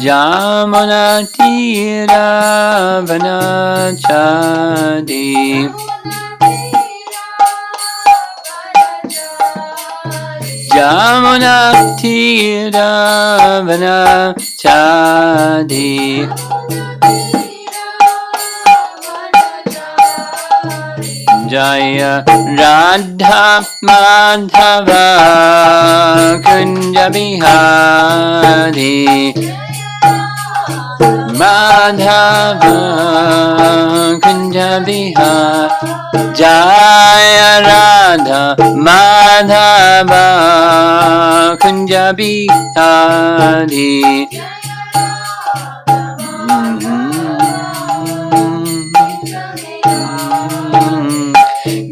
Jamuna Tira Vanachadi Jamuna Tira Vanachadi Jaya Radha Madhava Kunja Bihari Madhava Kunja Bihari Jaya Radha Madhava Kunja Bihari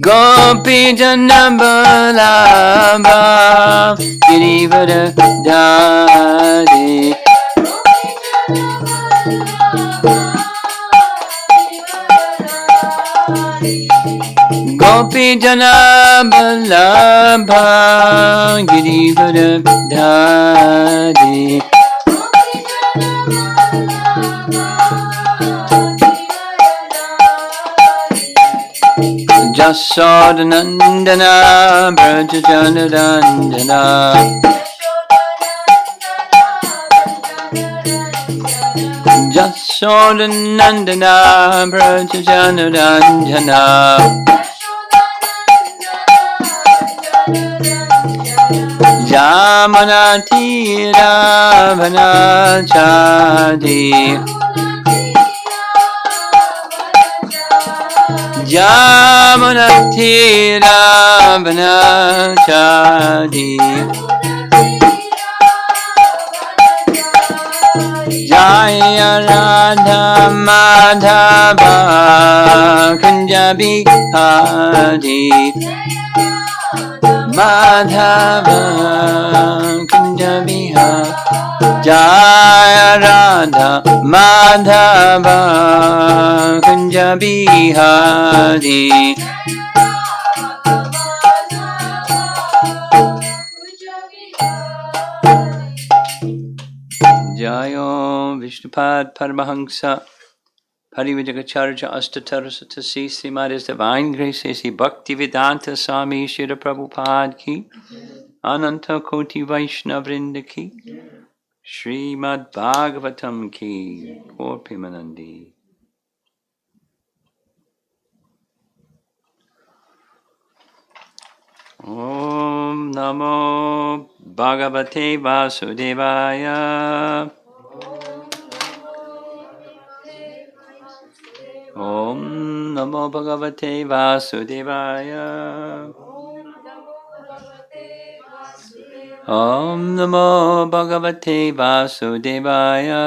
Gopi Janambalaba Girivara Dhari Gopi Janambalaba Girivara Dhari Yasoda Nandana Braja Janarandana Yasoda Nandana Braja Janarandana Jamana Tira Vanachadi Jamuna Tira Vanachadi Jaya Radha Madhava Kunja Bihari Madhava Kunja Bihari Jaya Radha Madhava Kunja Bihari Jayo Vishnupad Paramahamsa Parivajagacharya Astatarasata Srimad Divine Grace Sri Bhaktivedanta Swami Srila Prabhupada Ki Ananta Koti Vaishnavrinda Ki Srimad Bhagavatam Ki Gaur Premanandi. Om Namo Bhagavate Vasudevaya. Om Namo Bhagavate Vasudevaya. Om Namo Bhagavate Vasudevaya.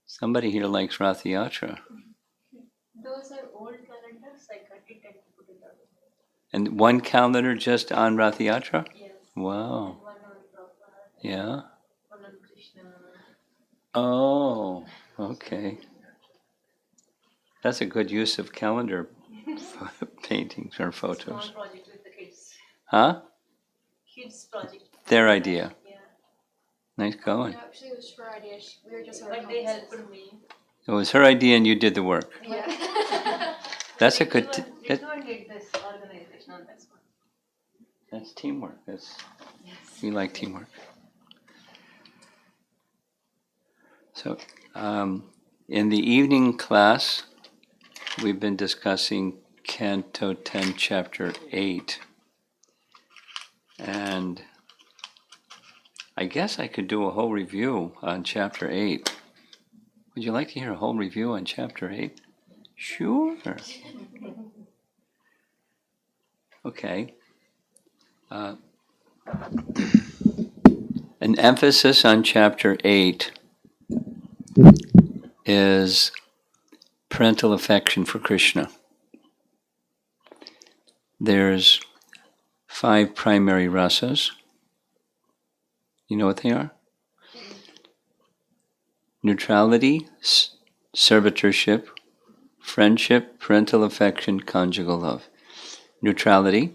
Somebody here likes Rath Yatra. Those are old calendars. I cut it and put it out. And one calendar just on Rath Yatra? Yes. Wow. One on Prabhupada. Yeah. One on Krishna. Oh, okay. That's a good use of calendar paintings or photos. Small project with the kids. Huh? Kids project. Their idea. Yeah. Nice going. No, actually, it was her idea. We were just But they helped me. It was her idea and you did the work. Yeah. That's a good... Everyone did this organization on this one. That's teamwork. Yes. We like teamwork. So, in the evening class, we've been discussing Canto 10, Chapter 8. And I guess I could do a whole review on Chapter 8. Would you like to hear a whole review on Chapter 8? Sure. Okay. An emphasis on Chapter 8 is parental affection for Krishna. There's 5 primary rasas. You know what they are? Neutrality, servitorship, friendship, parental affection, conjugal love. Neutrality.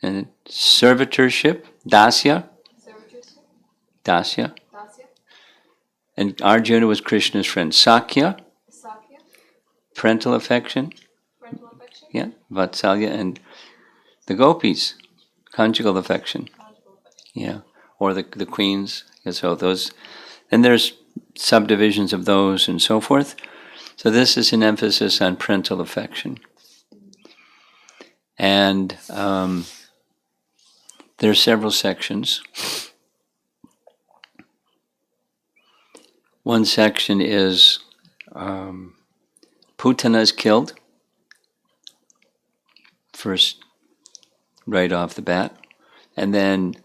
and servitorship, dasya, Servitorship. dasya. Dasya. And Arjuna was Krishna's friend. Sakya, Sakya. parental affection, Parental affection. yeah, Vatsalya, and the gopis, conjugal affection, Conjugal affection. yeah, or the queens. And so those, and there's subdivisions of those and so forth. So this is an emphasis on parental affection. And there are several sections. One section is Putana is killed, first, right off the bat. And then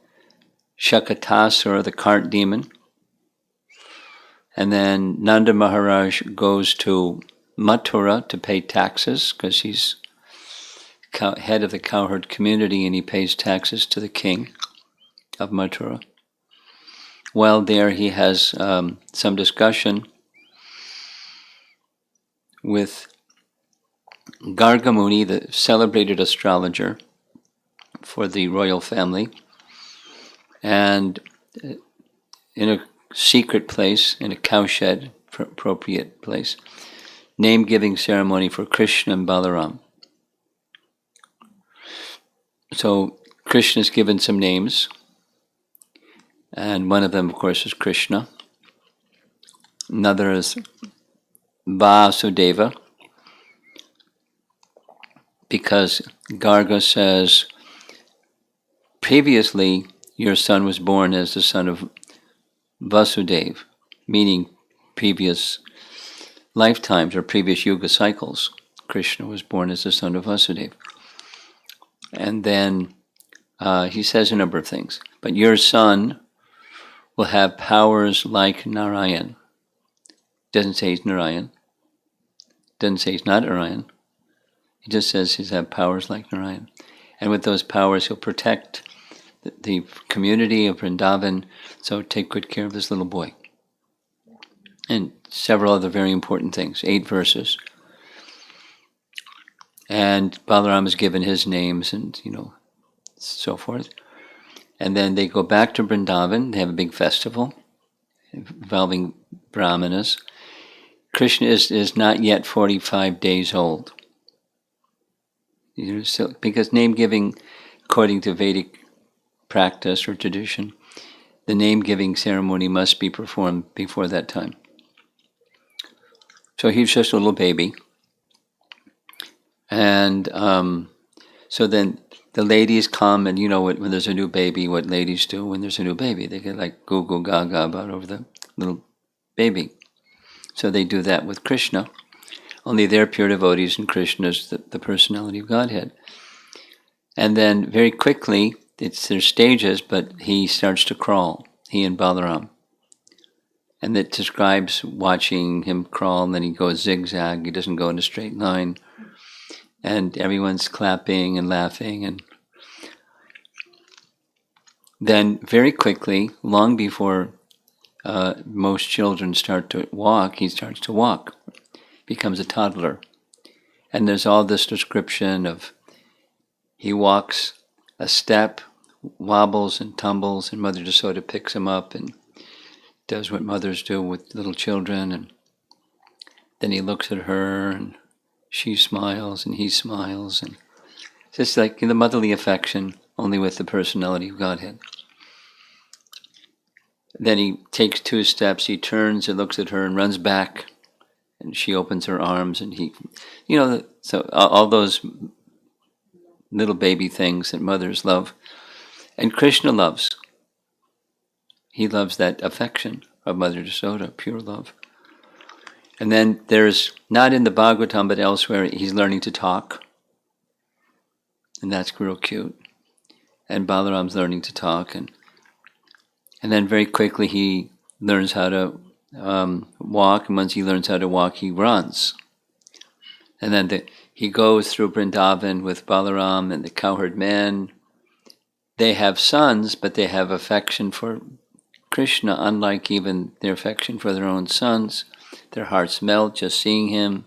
Shakatasura, the cart demon. And then Nanda Maharaj goes to Mathura to pay taxes because he's head of the cowherd community and he pays taxes to the king of Mathura. While there, he has some discussion with Gargamuni, the celebrated astrologer for the royal family, and in a secret place, in a cowshed, appropriate place, name-giving ceremony for Krishna and Balaram. So Krishna is given some names, and one of them, of course, is Krishna. Another is Vasudeva, because Garga says, previously your son was born as the son of Vasudeva, meaning previous lifetimes or previous yuga cycles. Krishna was born as the son of Vasudeva. And then he says a number of things. But your son will have powers like Narayan. Doesn't say he's Narayan. Doesn't say he's not Narayan. He just says he's have powers like Narayan. And with those powers, he'll protect the community of Vrindavan. So take good care of this little boy. And several other very important things. 8 verses. And Balaram is given his names and, so forth. And then they go back to Vrindavan. They have a big festival involving Brahmanas. Krishna is not yet 45 days old. So, because name-giving, according to Vedic practice or tradition, the name-giving ceremony must be performed before that time. So he's just a little baby. And so then the ladies come, and when there's a new baby, what ladies do when there's a new baby, they get like goo goo gaga about over the little baby. So they do that with Krishna, only they're pure devotees and Krishna is the personality of Godhead. And then very quickly, there's stages, but he starts to crawl, he and Balaram. And it describes watching him crawl, and then he goes zigzag, he doesn't go in a straight line. And everyone's clapping and laughing. And then very quickly, long before most children start to walk, he starts to walk, becomes a toddler. And there's all this description of he walks a step, wobbles and tumbles, and Mother Yasoda picks him up and does what mothers do with little children. And then he looks at her, and she smiles, and he smiles. And it's just like the motherly affection, only with the personality of Godhead. Then he takes 2 steps, he turns and looks at her and runs back, and she opens her arms, and he, so all those little baby things that mothers love. And Krishna loves. He loves that affection of Mother Yasoda, pure love. And then there's, not in the Bhagavatam, but elsewhere, he's learning to talk. And that's real cute. And Balaram's learning to talk. And then very quickly he learns how to walk. And once he learns how to walk, he runs. And then he goes through Vrindavan with Balaram and the cowherd men. They have sons, but they have affection for Krishna, unlike even their affection for their own sons. Their hearts melt just seeing him.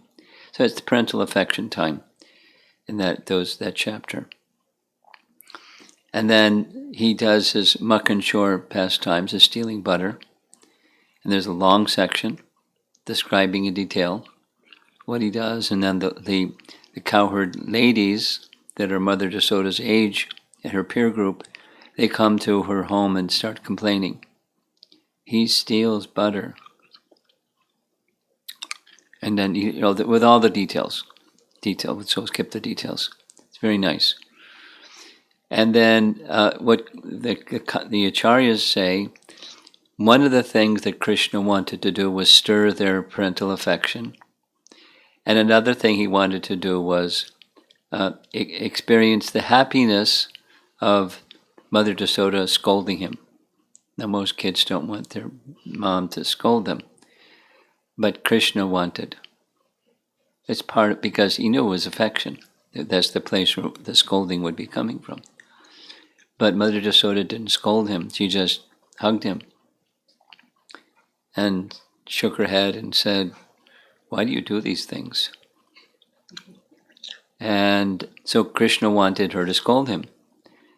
So it's the parental affection time in that chapter. And then he does his muck and chore pastimes of stealing butter. And there's a long section describing in detail what he does. And then the cowherd ladies that are Mother Yasoda's age and her peer group, they come to her home and start complaining. He steals butter. And then, with all the details. So skip the details. It's very nice. And then what the acharyas say, one of the things that Krishna wanted to do was stir their parental affection. And another thing he wanted to do was experience the happiness of Mother Yasoda scolding him. Now most kids don't want their mom to scold them. But Krishna wanted. It's because he knew it was affection. That's the place where the scolding would be coming from. But Mother Yasoda didn't scold him. She just hugged him and shook her head and said, "Why do you do these things?" And so Krishna wanted her to scold him.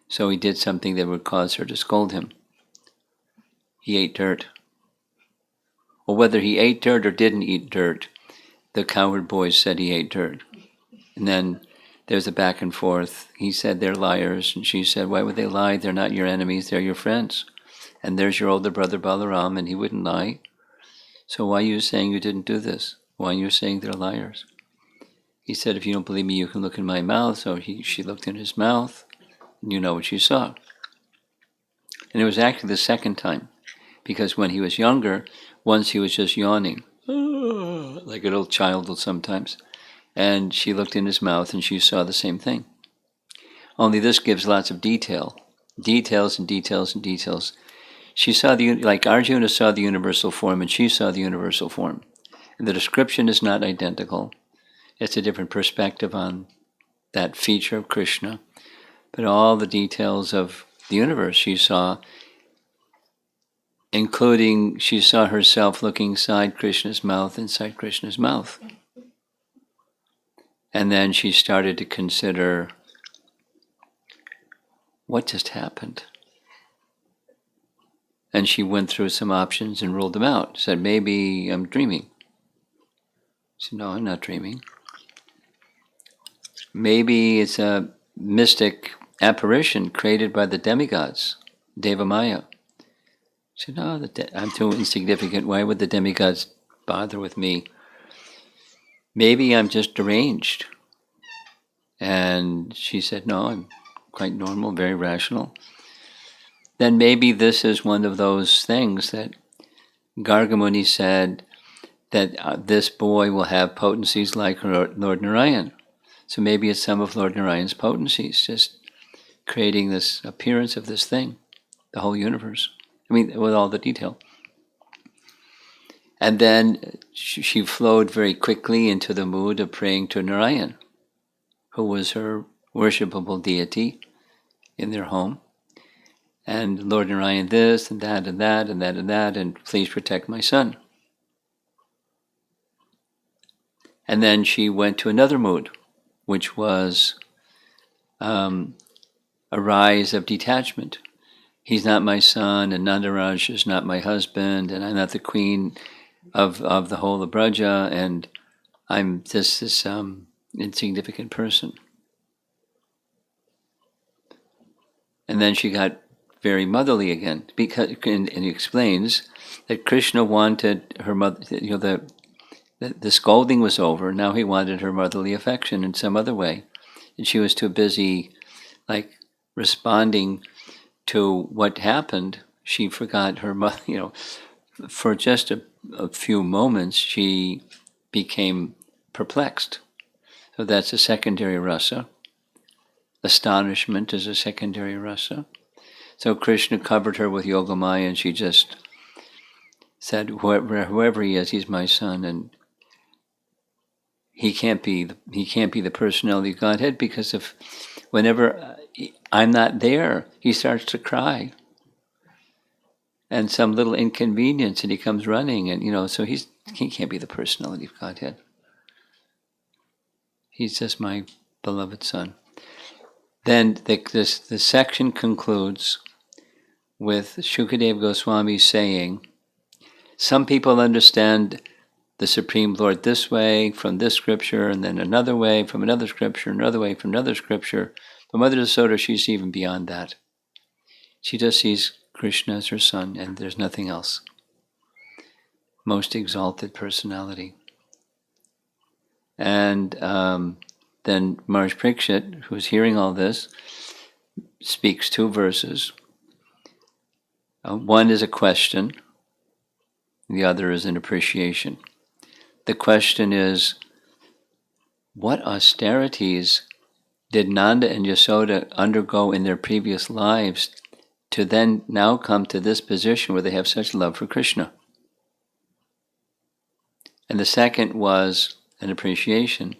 So he did something that would cause her to scold him. He ate dirt. Well, whether he ate dirt or didn't eat dirt, the cowherd boys said he ate dirt. And then there's a back and forth. He said they're liars, and she said, why would they lie? They're not your enemies, they're your friends. And there's your older brother Balaram, and he wouldn't lie. So why are you saying you didn't do this? Why are you saying they're liars? He said, if you don't believe me, you can look in my mouth. So she looked in his mouth, and you know what she saw. And it was actually the second time, because when he was younger, once he was just yawning, like a little child will sometimes. And she looked in his mouth and she saw the same thing. Only this gives lots of details and details and details. She saw like Arjuna saw the universal form and she saw the universal form. And the description is not identical. It's a different perspective on that feature of Krishna. But all the details of the universe she saw, including she saw herself looking inside Krishna's mouth, And then she started to consider, what just happened? And she went through some options and ruled them out. Said, maybe I'm dreaming. She said, no, I'm not dreaming. Maybe it's a mystic apparition created by the demigods, Devamaya. She said, no, I'm too insignificant. Why would the demigods bother with me? Maybe I'm just deranged. And she said, no, I'm quite normal, very rational. Then maybe this is one of those things that Gargamuni said that this boy will have potencies like Lord Narayan. So maybe it's some of Lord Narayan's potencies, just creating this appearance of this thing, the whole universe. I mean, with all the detail. And then she flowed very quickly into the mood of praying to Narayan, who was her worshipable deity in their home. And Lord Narayan this and that and that and that and that, and please protect my son. And then she went to another mood, which was a rise of detachment. He's not my son, and Nandaraj is not my husband, and I'm not the queen of the whole of Braja, and I'm just this insignificant person. And then she got very motherly again, because and he explains that Krishna wanted her mother. The scolding was over. Now he wanted her motherly affection in some other way, and she was too busy, like responding to what happened. She forgot her mother. For just a few moments, she became perplexed. So that's a secondary rasa. Astonishment is a secondary rasa. So Krishna covered her with Yogamaya, and she just said, whoever he is, he's my son, and he can't be the personality of Godhead, because if whenever I'm not there, he starts to cry. And some little inconvenience, and he comes running, and so he can't be the personality of Godhead. He's just my beloved son. Then the section concludes with Shukadeva Goswami saying, some people understand the Supreme Lord this way from this scripture, and then another way from another scripture, another way from another scripture. But Mother Yasoda, she's even beyond that. She just sees Krishna as her son, and there's nothing else. Most exalted personality. And then Maharaj Parikshit, who's hearing all this, speaks 2 verses. One is a question, the other is an appreciation. The question is, what austerities did Nanda and Yasoda undergo in their previous lives to then now come to this position where they have such love for Krishna? And the second was an appreciation.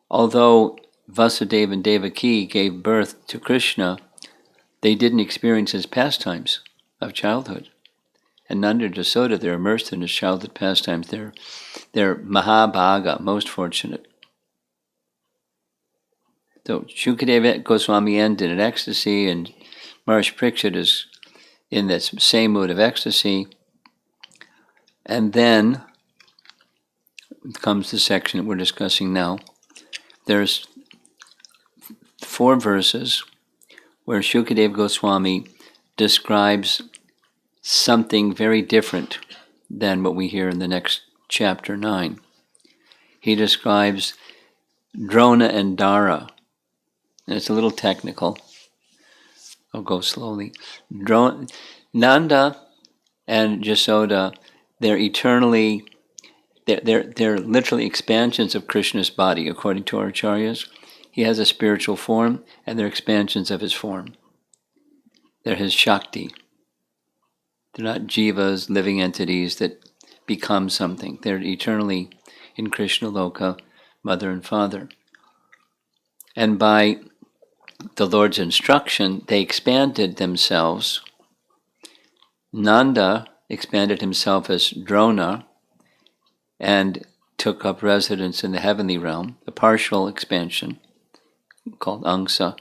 Although Vasudeva and Devaki gave birth to Krishna, they didn't experience his pastimes of childhood. And Nanda and Yasoda, they're immersed in his childhood pastimes. They're Mahabhaga, most fortunate. So Shukadeva Goswami ended in ecstasy, and Maharaj Parikshit is in that same mood of ecstasy. And then comes the section that we're discussing now. There's 4 verses where Shukadeva Goswami describes something very different than what we hear in the next chapter 9. He describes Drona and Dara. And it's a little technical. I'll go slowly. Nanda and Yasoda, they're literally expansions of Krishna's body, according to our acharyas. He has a spiritual form, and they're expansions of his form. They're his Shakti. They're not jivas, living entities that become something. They're eternally in Krishna Loka, mother and father. And by the Lord's instruction, they expanded themselves. Nanda expanded himself as Drona and took up residence in the heavenly realm, a partial expansion called Angsa.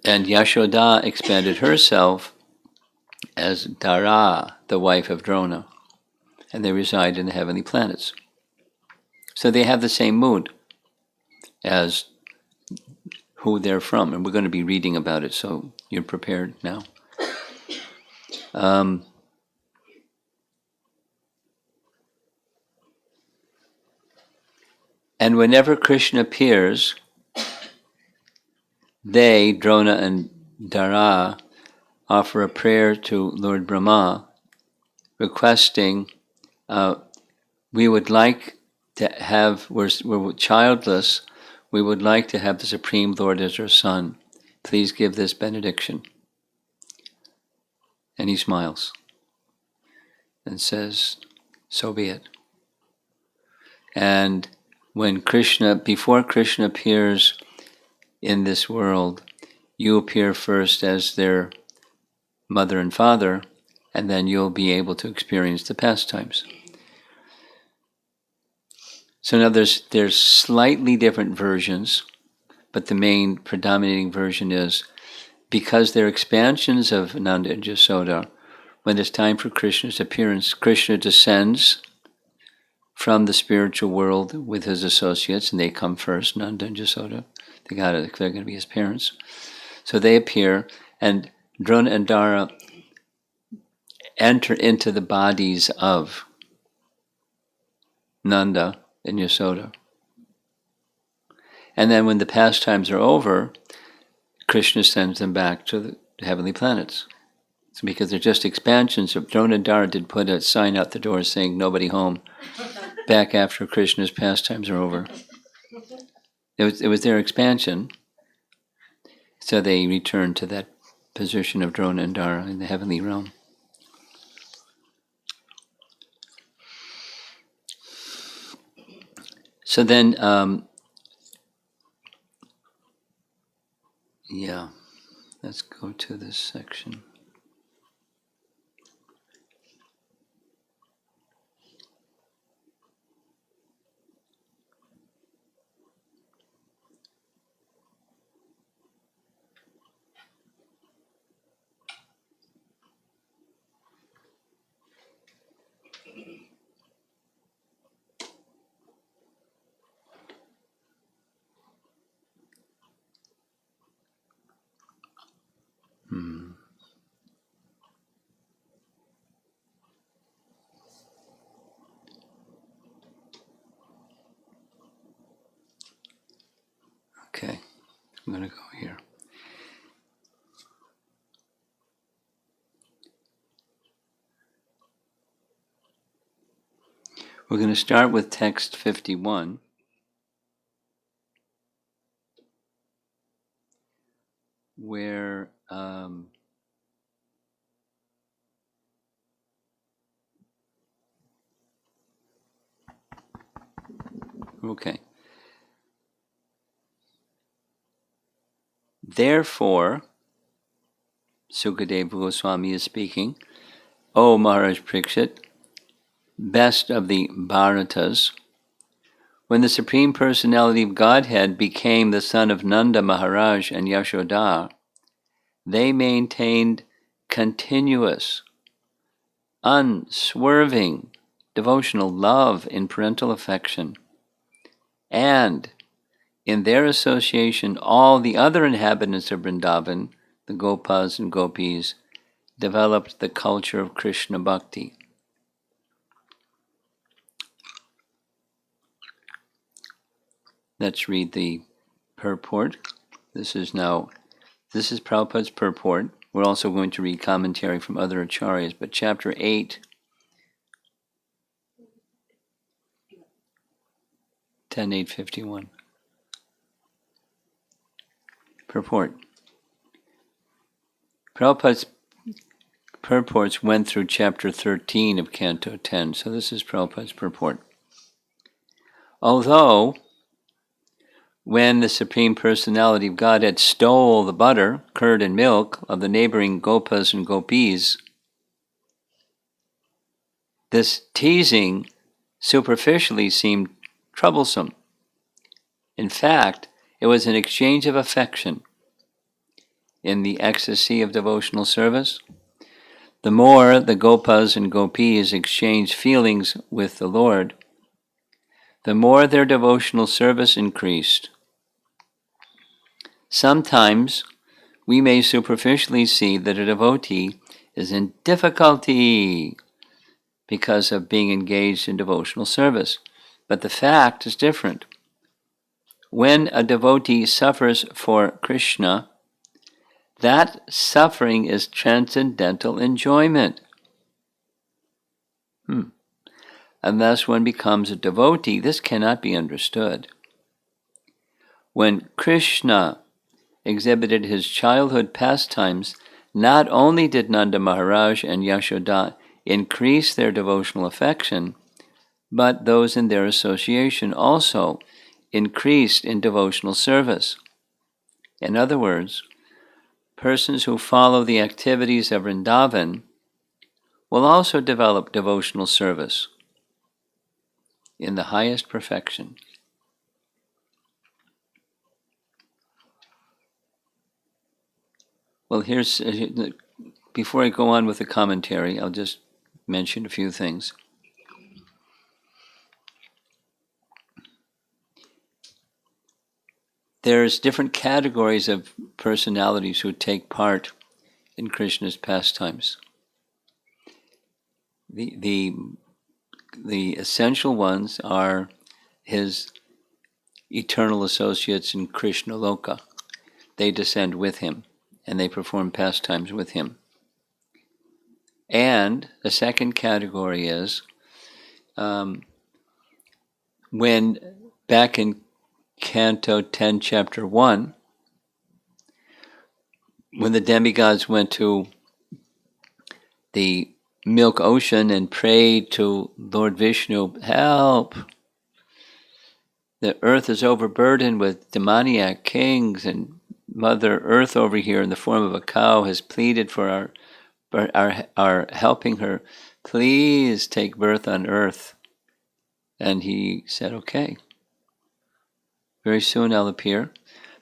And Yashoda expanded herself as Dara, the wife of Drona, and they reside in the heavenly planets. So they have the same mood as who they're from, and we're going to be reading about it, so you're prepared now. And whenever Krishna appears, they, Drona and Dara, offer a prayer to Lord Brahma, requesting, we would like to have, we're childless, we would like to have the Supreme Lord as our son. Please give this benediction. And he smiles and says, so be it. And before Krishna appears in this world, you appear first as their mother and father, and then you'll be able to experience the pastimes. So now there's slightly different versions, but the main predominating version is, because they're expansions of Nanda and Yasoda, when it's time for Krishna's appearance, Krishna descends from the spiritual world with his associates, and they come first, Nanda and Yasoda. They're going to be his parents. So they appear, and Drona and Dara enter into the bodies of Nanda and Yasoda. And then when the pastimes are over, Krishna sends them back to the heavenly planets. It's because they're just expansions of Drona and Dara did put a sign out the door saying nobody home back after Krishna's pastimes are over. It was their expansion. So they returned to that position of Drona and Dara in the heavenly realm. So then, let's go to this section. We're going to start with text 51. Where okay. Therefore, Sukadeva Goswami is speaking, O Maharaj Parikshit, best of the Bharatas, when the Supreme Personality of Godhead became the son of Nanda Maharaj and Yasoda, they maintained continuous, unswerving devotional love in parental affection, and in their association all the other inhabitants of Vrindavan, the Gopas and Gopis, developed the culture of Krishna Bhakti. Let's read the purport. This is Prabhupada's purport. We're also going to read commentary from other acharyas, but chapter 8, 10.851. Purport. Prabhupada's purports went through chapter 13 of Canto 10, so this is Prabhupada's purport. Although, when the Supreme Personality of Godhead stole the butter, curd, and milk of the neighboring Gopas and Gopis, this teasing superficially seemed troublesome. In fact, it was an exchange of affection. In the ecstasy of devotional service, the more the Gopas and Gopis exchanged feelings with the Lord, the more their devotional service increased. Sometimes we may superficially see that a devotee is in difficulty because of being engaged in devotional service, but the fact is different. When a devotee suffers for Krishna, that suffering is transcendental enjoyment. Unless one becomes a devotee, this cannot be understood. When Krishna exhibited his childhood pastimes, not only did Nanda Maharaj and Yasoda increase their devotional affection, but those in their association also increased in devotional service. In other words, persons who follow the activities of Vrindavan will also develop devotional service in the highest perfection. Well, before I go on with the commentary, I'll just mention a few things. There's different categories of personalities who take part in Krishna's pastimes. The essential ones are his eternal associates in Krishna Loka. They descend with him, and they perform pastimes with him. And the second category is when back in Canto 10, Chapter 1, when the demigods went to the milk ocean and prayed to Lord Vishnu, help! The earth is overburdened with demoniac kings, and Mother Earth over here in the form of a cow has pleaded for our helping her. Please take birth on earth. And he said, okay. Very soon I'll appear.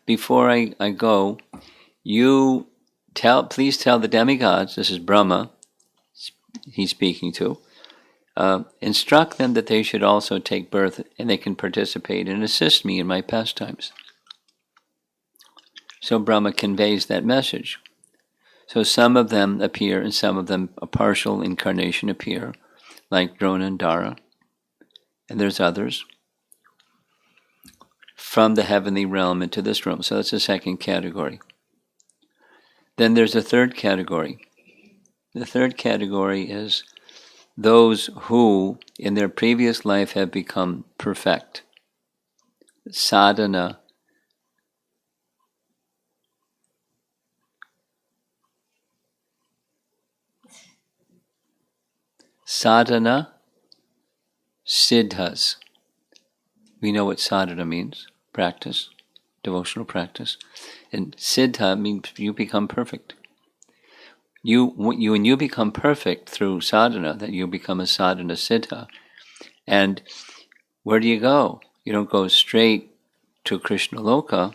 Before I go, please tell the demigods, this is Brahma he's speaking to, instruct them that they should also take birth and they can participate and assist me in my pastimes. So Brahma conveys that message. So some of them appear and some of them, a partial incarnation appear, like Drona and Dara. And there's others from the heavenly realm into this realm. So that's the second category. Then there's a third category. The third category is those who in their previous life have become perfect. Sadhana. Sadhana siddhas. We know what sadhana means, practice, devotional practice. And siddha means you become perfect. When you become perfect through sadhana, that you become a sadhana siddha. And where do you go? You don't go straight to Krishna Loka,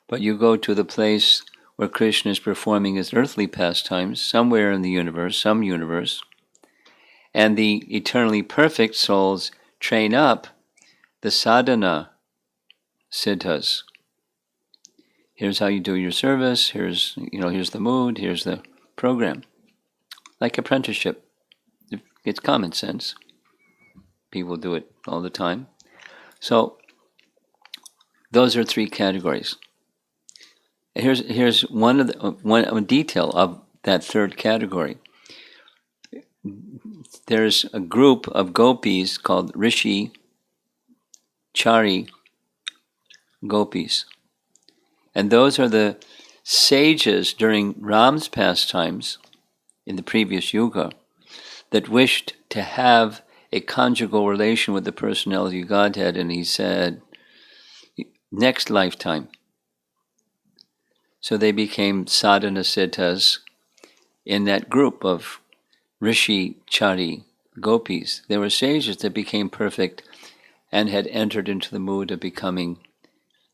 but you go to the place where Krishna is performing his earthly pastimes, somewhere in the universe, some universe. And the eternally perfect souls train up the sadhana siddhas. Here's how you do your service, here's the mood, here's the program. Like apprenticeship. It's common sense. People do it all the time. So those are three categories. Here's one detail of that third category. There's a group of gopis called Rishi Chari gopis. And those are the sages during Ram's pastimes in the previous yuga that wished to have a conjugal relation with the personality of Godhead, and he said, next lifetime. So they became sadhana siddhas in that group of Rishi Chari gopis. They were sages that became perfect and had entered into the mood of becoming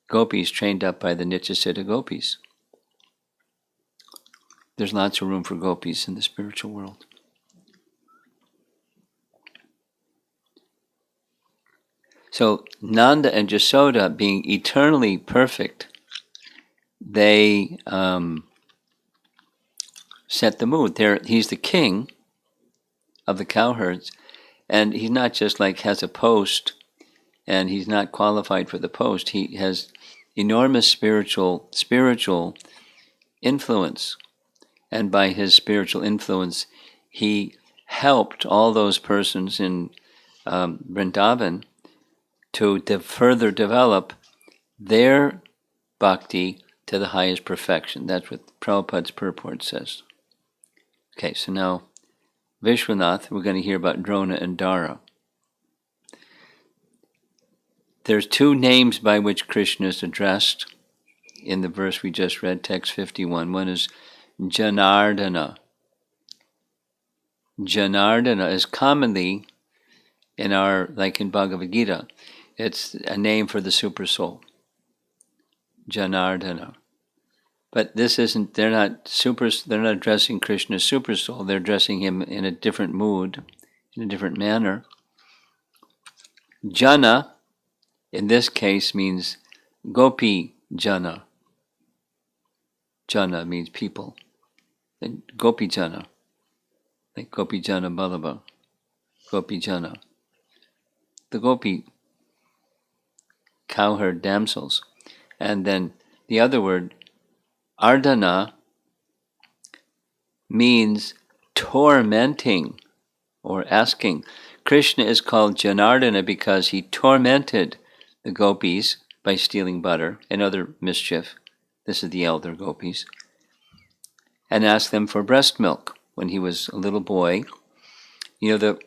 gopis trained up by the Nityasiddha gopis. There's lots of room for gopis in the spiritual world. So Nanda and Yasoda, being eternally perfect, they set the mood. He's the king of the cowherds, and he's not just like has a post and he's not qualified for the post. He has enormous spiritual influence, and by his spiritual influence he helped all those persons in Vrindavan to further develop their bhakti to the highest perfection. That's what Prabhupada's purport says. Okay, so now Vishwanath, we're going to hear about Drona and Dara. There's two names by which Krishna is addressed in the verse we just read, text 51. One is Janardana. Janardana is commonly like in Bhagavad Gita, it's a name for the super soul. Janardana. But this isn't, they're not addressing Krishna as super soul, they're addressing him in a different mood, in a different manner. Jana, in this case, means Gopi Jana. Jana means people. And Gopi Jana, like Gopi Jana Ballabha, Gopi Jana. The Gopi cowherd damsels. And then the other word, Ardhana, means tormenting or asking. Krishna is called Janardana because he tormented the gopis by stealing butter and other mischief. This is the elder gopis. And asked them for breast milk when he was a little boy. You know,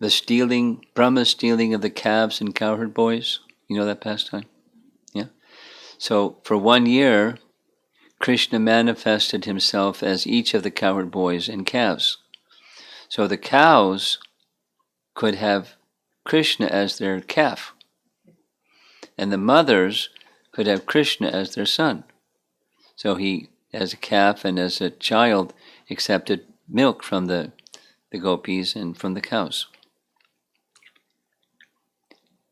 the stealing, Brahma's stealing of the calves and cowherd boys. You know that pastime? Yeah? So for 1 year, Krishna manifested himself as each of the cowherd boys and calves. So the cows could have Krishna as their calf, and the mothers could have Krishna as their son. So he, as a calf and as a child, accepted milk from the gopis and from the cows.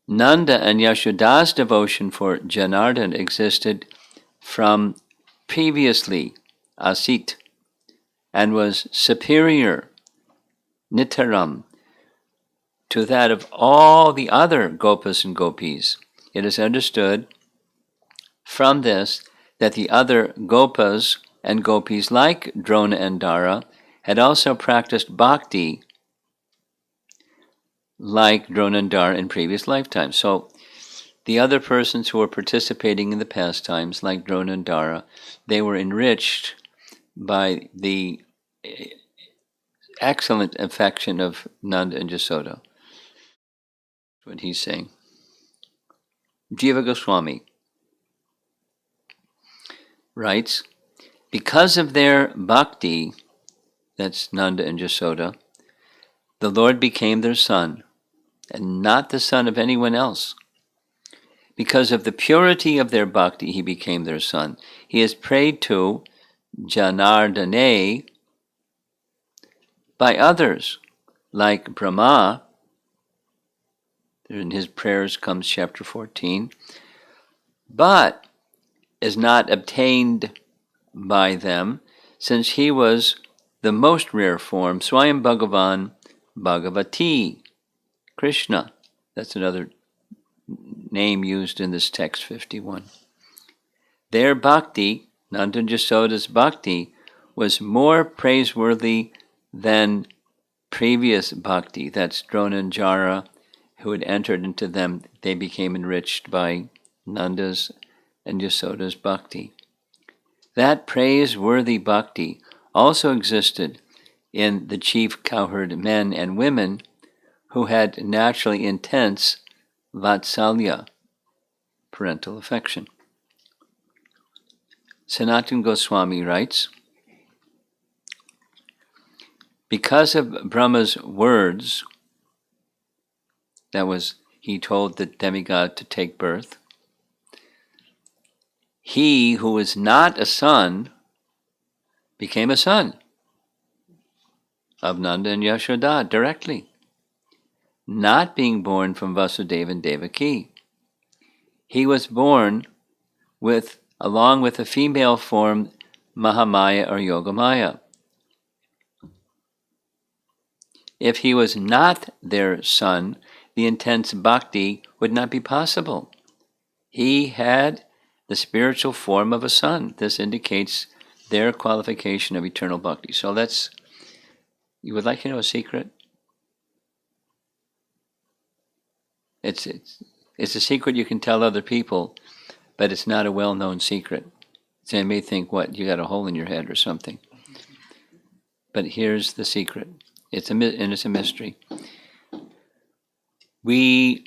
Nanda and Yashoda's devotion for Janardana existed from previously, Asit, and was superior, Nitaram, to that of all the other gopas and gopis. It is understood from this that the other gopas and gopis like Drona and Dara had also practiced bhakti like Drona and Dara in previous lifetimes. So the other persons who were participating in the pastimes, like Drona and Dara, they were enriched by the excellent affection of Nanda and Yasoda. That's what he's saying. Jiva Goswami writes, because of their bhakti, that's Nanda and Yasoda, the Lord became their son, and not the son of anyone else. Because of the purity of their bhakti, he became their son. He is prayed to, Janardane, by others, like Brahma. In his prayers comes chapter 14, but is not obtained by them, since he was the most rare form, Swayam Bhagavan Bhagavati, Krishna. That's another name used in this text 51. Their bhakti, Nanda and Yasoda's bhakti, was more praiseworthy than previous bhakti. That's Drona and Jara, who had entered into them. They became enriched by Nanda's and Yasoda's bhakti. That praiseworthy bhakti also existed in the chief cowherd men and women who had naturally intense vatsalya, parental affection. Sanatana Goswami writes, because of Brahma's words, that was, he told the demigod to take birth, he who was not a son became a son of Nanda and Yasoda directly, not being born from Vasudeva and Devaki. He was born along with a female form, Mahamaya or Yogamaya. If he was not their son, the intense bhakti would not be possible. He had the spiritual form of a son. This indicates their qualification of eternal bhakti. So you would like to know a secret? It's a secret you can tell other people, but it's not a well-known secret. So they may think, what, you got a hole in your head or something. But here's the secret. It's a mystery. We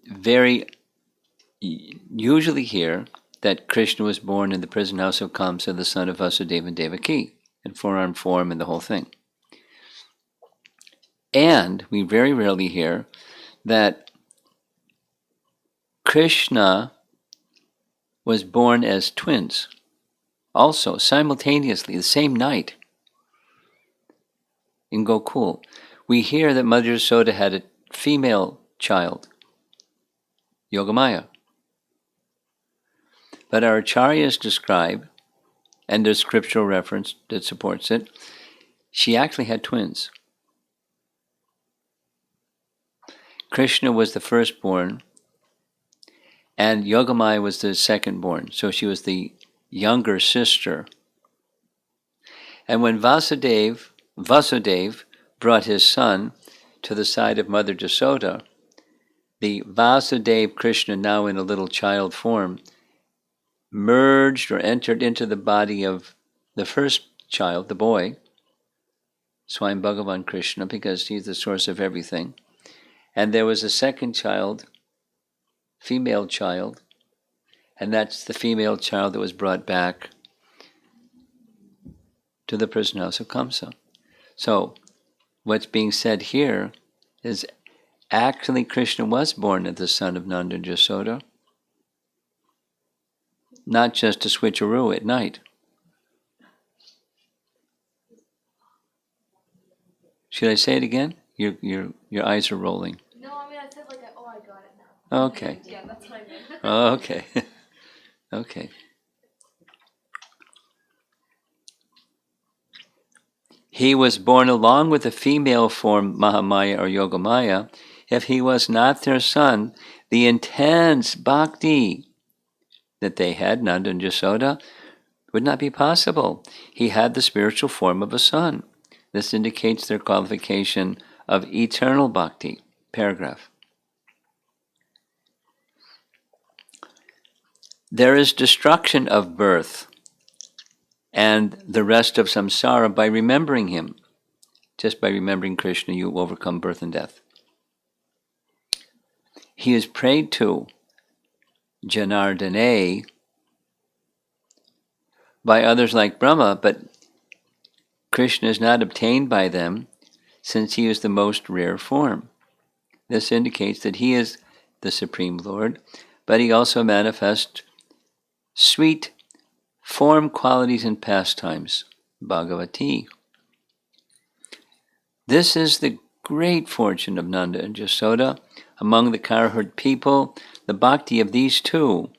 very usually hear that Krishna was born in the prison house of Kamsa, the son of Vasudeva and Devaki, in four-arm form and the whole thing. And we very rarely hear that Krishna was born as twins, also simultaneously, the same night in Gokul. We hear that Mother Yasoda had a female child, Yogamaya. But our acharyas describe, and there's scriptural reference that supports it, she actually had twins. Krishna was the firstborn, and Yogamaya was the secondborn, so she was the younger sister. And when Vasudev brought his son to the side of Mother Yasoda, the Vasudev Krishna, now in a little child form, merged or entered into the body of the first child, the boy, Swayam Bhagavan Krishna, because he's the source of everything. And there was a second child, female child, and that's the female child that was brought back to the prison house of Kamsa. So what's being said here is actually Krishna was born as the son of Nanda and Yasoda, not just a switcheroo at night. Should I say it again? Your eyes are rolling. No, I mean, I said like, oh, I got it now. Okay. Yeah, that's what I meant. Okay. Okay. He was born along with a female form, Mahamaya or Yogamaya. If he was not their son, the intense bhakti that they had, Nanda and Yasoda, Would not be possible. He had the spiritual form of a son. This indicates their qualification of eternal bhakti. Paragraph. There is destruction of birth and the rest of samsara by remembering him. Just by remembering Krishna, you overcome birth and death. He is prayed to, Janardane, by others like Brahma, but Krishna is not obtained by them, since he is the most rare form. This indicates that he is the Supreme Lord, but he also manifests sweet form qualities and pastimes, Bhagavati. This is the great fortune of Nanda and Yasoda. Among the cowherd people, the bhakti of these two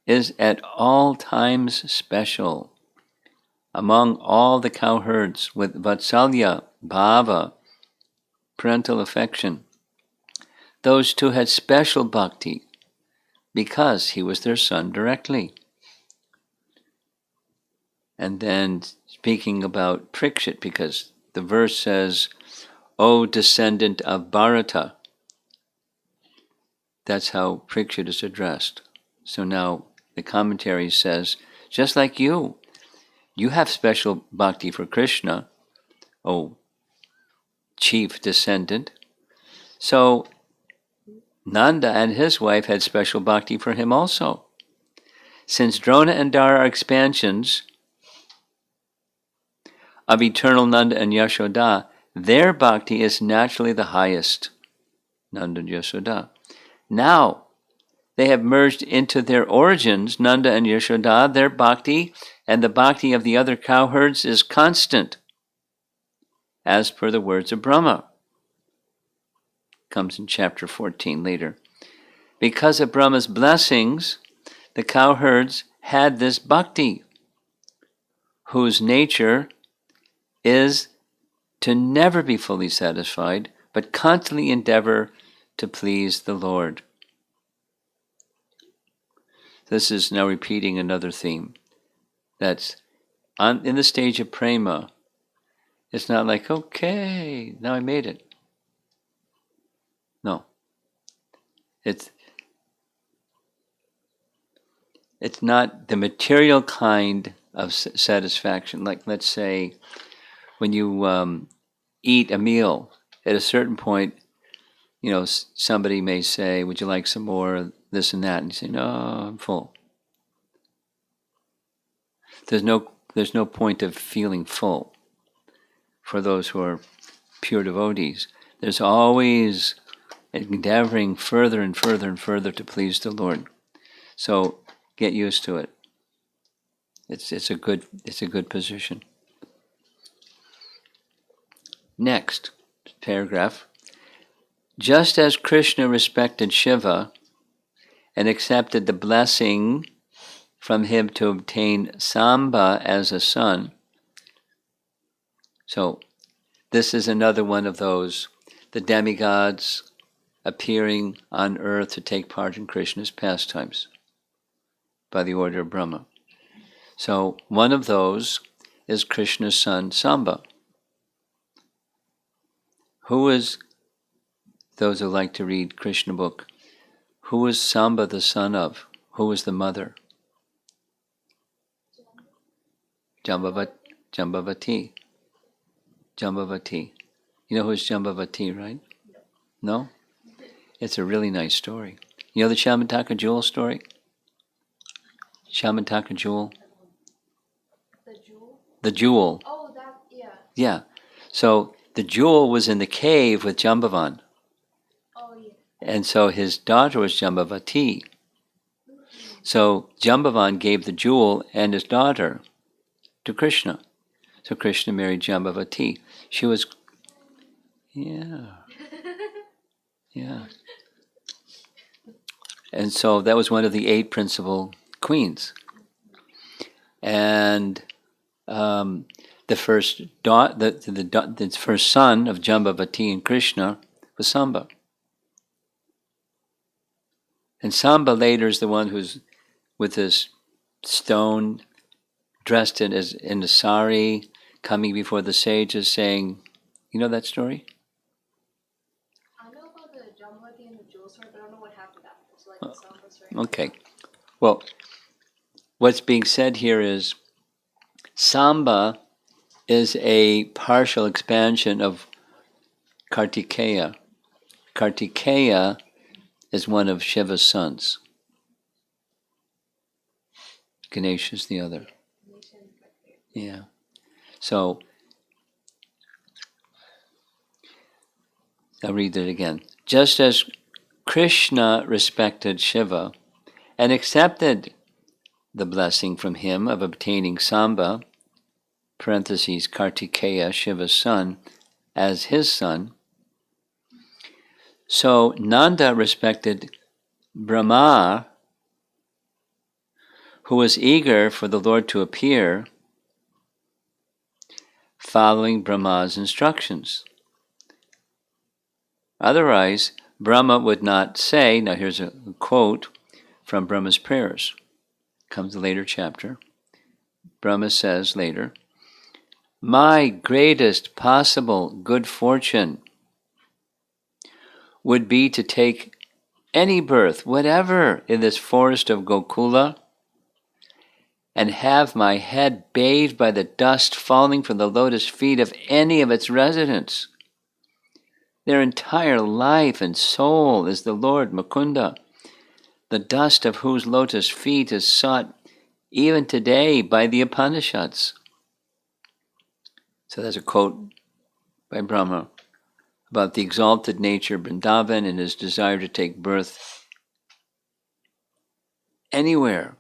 is at all times special. Among all the cowherds with Vatsalya, Bhava, parental affection, those two had special bhakti because he was their son directly. And then speaking about Parikshit, because the verse says, O descendant of Bharata. That's how Parikshit is addressed. So now the commentary says, just like you have special bhakti for Krishna, O chief descendant. So Nanda and his wife had special bhakti for him also. Since Drona and Dara are expansions of eternal Nanda and Yasoda, their bhakti is naturally the highest. Nanda and Yasoda. Now, they have merged into their origins, Nanda and Yasoda, their bhakti, and the bhakti of the other cowherds is constant, as per the words of Brahma. Comes in chapter 14 later. Because of Brahma's blessings, the cowherds had this bhakti, whose nature is to never be fully satisfied, but constantly endeavor to please the Lord. This is now repeating another theme. That's in the stage of prema. It's not like, okay, now I made it. No. It's not the material kind of satisfaction. Like, let's say, when you eat a meal, at a certain point, somebody may say, would you like some more, this and that? And you say, no, I'm full. There's no point of feeling full for those who are pure devotees. There's always endeavoring further and further and further to please the Lord. So get used to it. It's a good position. Next paragraph. Just as Krishna respected Shiva and accepted the blessing from him to obtain Samba as a son. So this is another one of those, the demigods appearing on earth to take part in Krishna's pastimes by the order of Brahma. So one of those is Krishna's son Samba. Who is, those who like to read Krishna book, who is Samba the son of? Who is the mother? Jambavati. Jambavati. You know who's Jambavati, right? No? It's a really nice story. You know the Shamantaka jewel story? Shamantaka jewel? The jewel? The jewel. Oh, that, yeah. Yeah. So the jewel was in the cave with Jambavan. Oh, yeah. And so his daughter was Jambavati. So Jambavan gave the jewel and his daughter to Krishna. So Krishna married Jambavati. She was, yeah. And so that was one of the 8 principal queens. And the first the first son of Jambavati and Krishna was Samba. And Samba later is the one who's with this stone dressed as in a sari, coming before the sages saying, you know that story? I know about the Jamwati and the jewel story, but I don't know what happened after. So like the Samba story. Okay. Well, what's being said here is Samba is a partial expansion of Kartikeya. Kartikeya is one of Shiva's sons. Ganesha is the other. Yeah. So, I'll read it again. Just as Krishna respected Shiva and accepted the blessing from him of obtaining Samba, parentheses, Kartikeya, Shiva's son, as his son, so Nanda respected Brahma, who was eager for the Lord to appear, following Brahma's instructions. Otherwise, Brahma would not say, now here's a quote from Brahma's prayers, comes a later chapter. Brahma says later, my greatest possible good fortune would be to take any birth, whatever, in this forest of Gokula, and have my head bathed by the dust falling from the lotus feet of any of its residents. Their entire life and soul is the Lord Mukunda, the dust of whose lotus feet is sought even today by the Upanishads. So that's a quote by Brahma about the exalted nature of Vrindavan and his desire to take birth anywhere,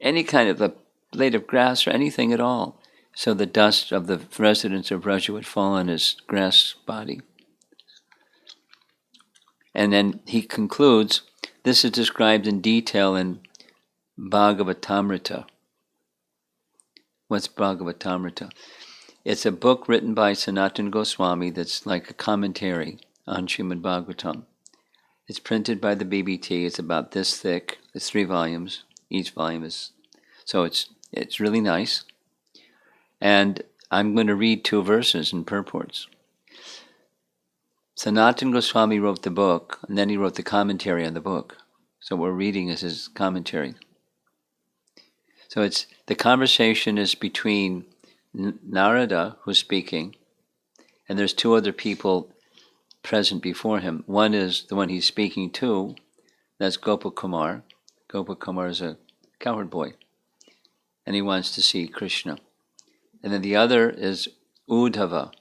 any kind of a blade of grass or anything at all. So the dust of the residents of Vraja would fall on his grass body. And then he concludes, this is described in detail in Bhagavatamrita. What's Bhagavatamrita? It's a book written by Sanatana Goswami that's like a commentary on Srimad Bhagavatam. It's printed by the BBT. It's about this thick. It's 3 volumes. Each volume is... So it's really nice. And I'm going to read 2 verses in purports. Sanatana Goswami wrote the book, and then he wrote the commentary on the book. So what we're reading is his commentary. So the conversation is between Narada, who's speaking, and there's 2 other people present before him. One is the one he's speaking to, that's Gopakumar. Gopakumar is a cowherd boy, and he wants to see Krishna. And then the other is Uddhava.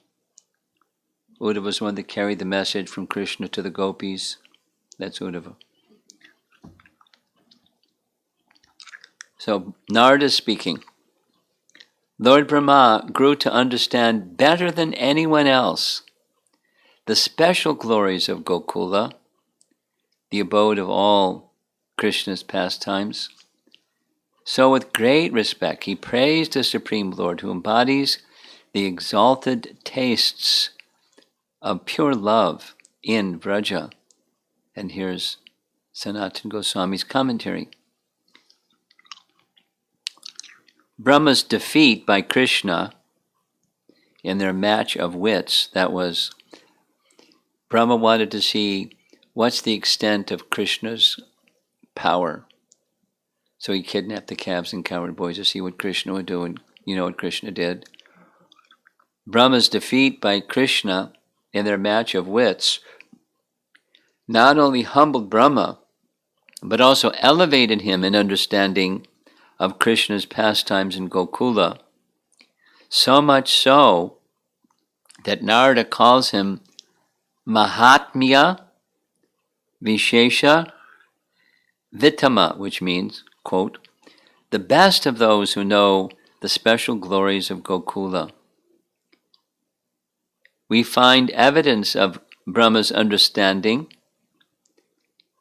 Uddhava was the one that carried the message from Krishna to the gopis. That's Uddhava. So Narada is speaking. Lord Brahma grew to understand better than anyone else the special glories of Gokula, the abode of all Krishna's pastimes. So with great respect, he praised the Supreme Lord who embodies the exalted tastes of pure love in Vraja. And here's Sanatana Goswami's commentary. Brahma's defeat by Krishna in their match of wits, that was, Brahma wanted to see what's the extent of Krishna's power. So he kidnapped the calves and cowherd boys to see what Krishna would do, and you know what Krishna did. Brahma's defeat by Krishna in their match of wits not only humbled Brahma, but also elevated him in understanding of Krishna's pastimes in Gokula, so much so that Narada calls him Mahatmya Vishesha Vittama, which means, quote, the best of those who know the special glories of Gokula. We find evidence of Brahma's understanding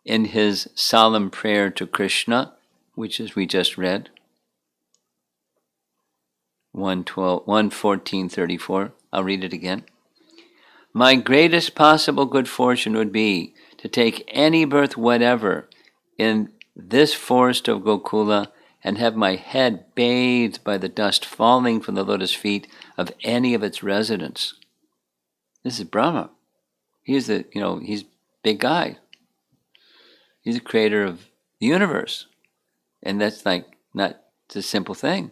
in his solemn prayer to Krishna, which is we just read, 1:14:34. I'll read it again. My greatest possible good fortune would be to take any birth whatever in this forest of Gokula and have my head bathed by the dust falling from the lotus feet of any of its residents. This is Brahma. He's he's a big guy. He's the creator of the universe. And that's like not a simple thing.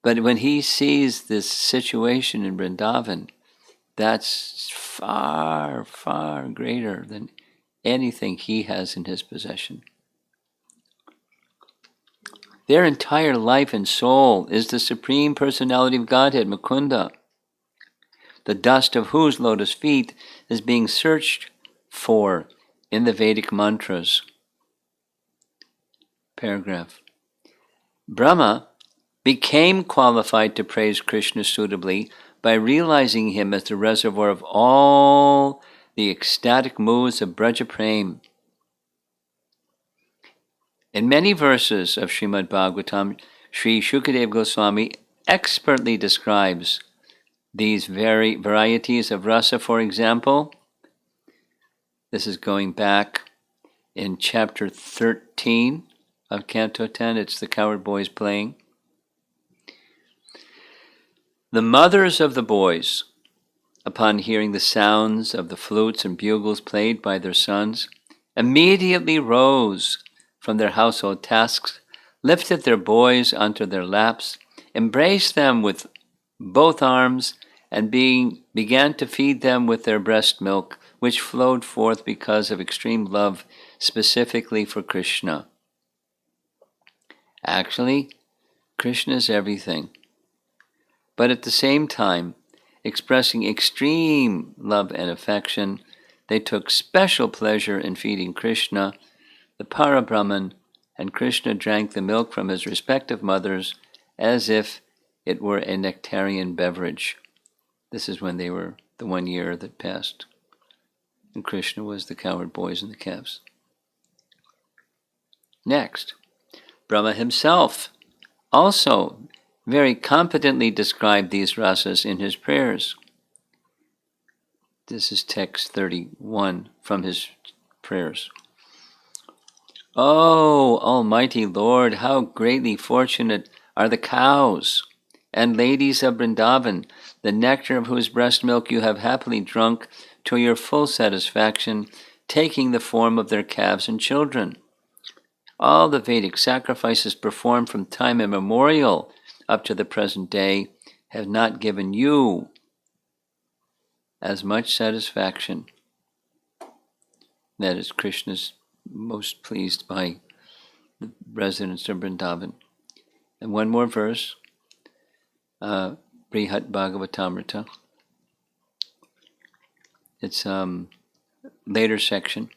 But when he sees this situation in Vrindavan, that's far, far greater than anything he has in his possession. Their entire life and soul is the Supreme Personality of Godhead, Mukunda, the dust of whose lotus feet is being searched for in the Vedic mantras. Paragraph. Brahma became qualified to praise Krishna suitably by realizing him as the reservoir of all the ecstatic moods of Braja Prem. In many verses of Srimad Bhagavatam, Sri Shukadev Goswami expertly describes these varieties of rasa. For example, this is going back in chapter 13 of Canto 10. It's the cowherd boys playing. The mothers of the boys, upon hearing the sounds of the flutes and bugles played by their sons, immediately rose from their household tasks, lifted their boys onto their laps, embraced them with both arms, and began to feed them with their breast milk, which flowed forth because of extreme love specifically for Krishna. Actually, Krishna is everything. But at the same time, expressing extreme love and affection, they took special pleasure in feeding Krishna, the Parabrahman, and Krishna drank the milk from his respective mothers as if it were a nectarian beverage. This is when they were the 1 year that passed, and Krishna was the cowherd boys and the calves. Next, Brahma himself also very competently described these rasas in his prayers. This is text 31 from his prayers. Oh, Almighty Lord, how greatly fortunate are the cows and ladies of Vrindavan, the nectar of whose breast milk you have happily drunk to your full satisfaction, taking the form of their calves and children. All the Vedic sacrifices performed from time immemorial up to the present day have not given you as much satisfaction. That is, Krishna's most pleased by the residents of Vrindavan. And one more verse, Brihat Bhagavatamrita. It's later section.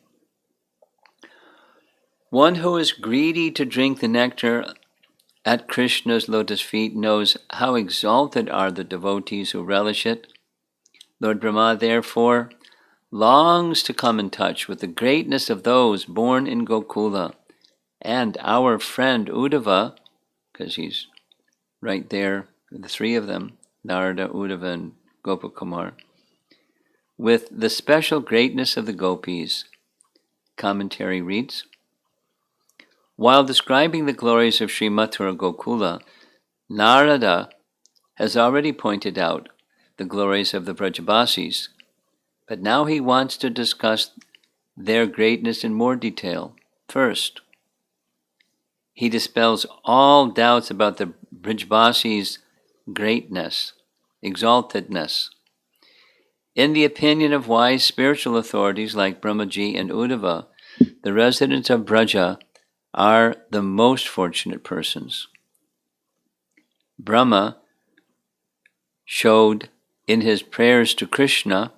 One who is greedy to drink the nectar at Krishna's lotus feet knows how exalted are the devotees who relish it. Lord Brahma, therefore, longs to come in touch with the greatness of those born in Gokula, and our friend Uddhava, because he's right there, the three of them, Narada, Uddhava, and Gopakumar, with the special greatness of the gopis. Commentary reads, while describing the glories of Sri Mathura Gokula, Narada has already pointed out the glories of the Vrajabasis, but now he wants to discuss their greatness in more detail. First, he dispels all doubts about the Vrajabasis' greatness, exaltedness. In the opinion of wise spiritual authorities like Brahmaji and Uddhava, the residents of Braja are the most fortunate persons. Brahma showed in his prayers to Krishna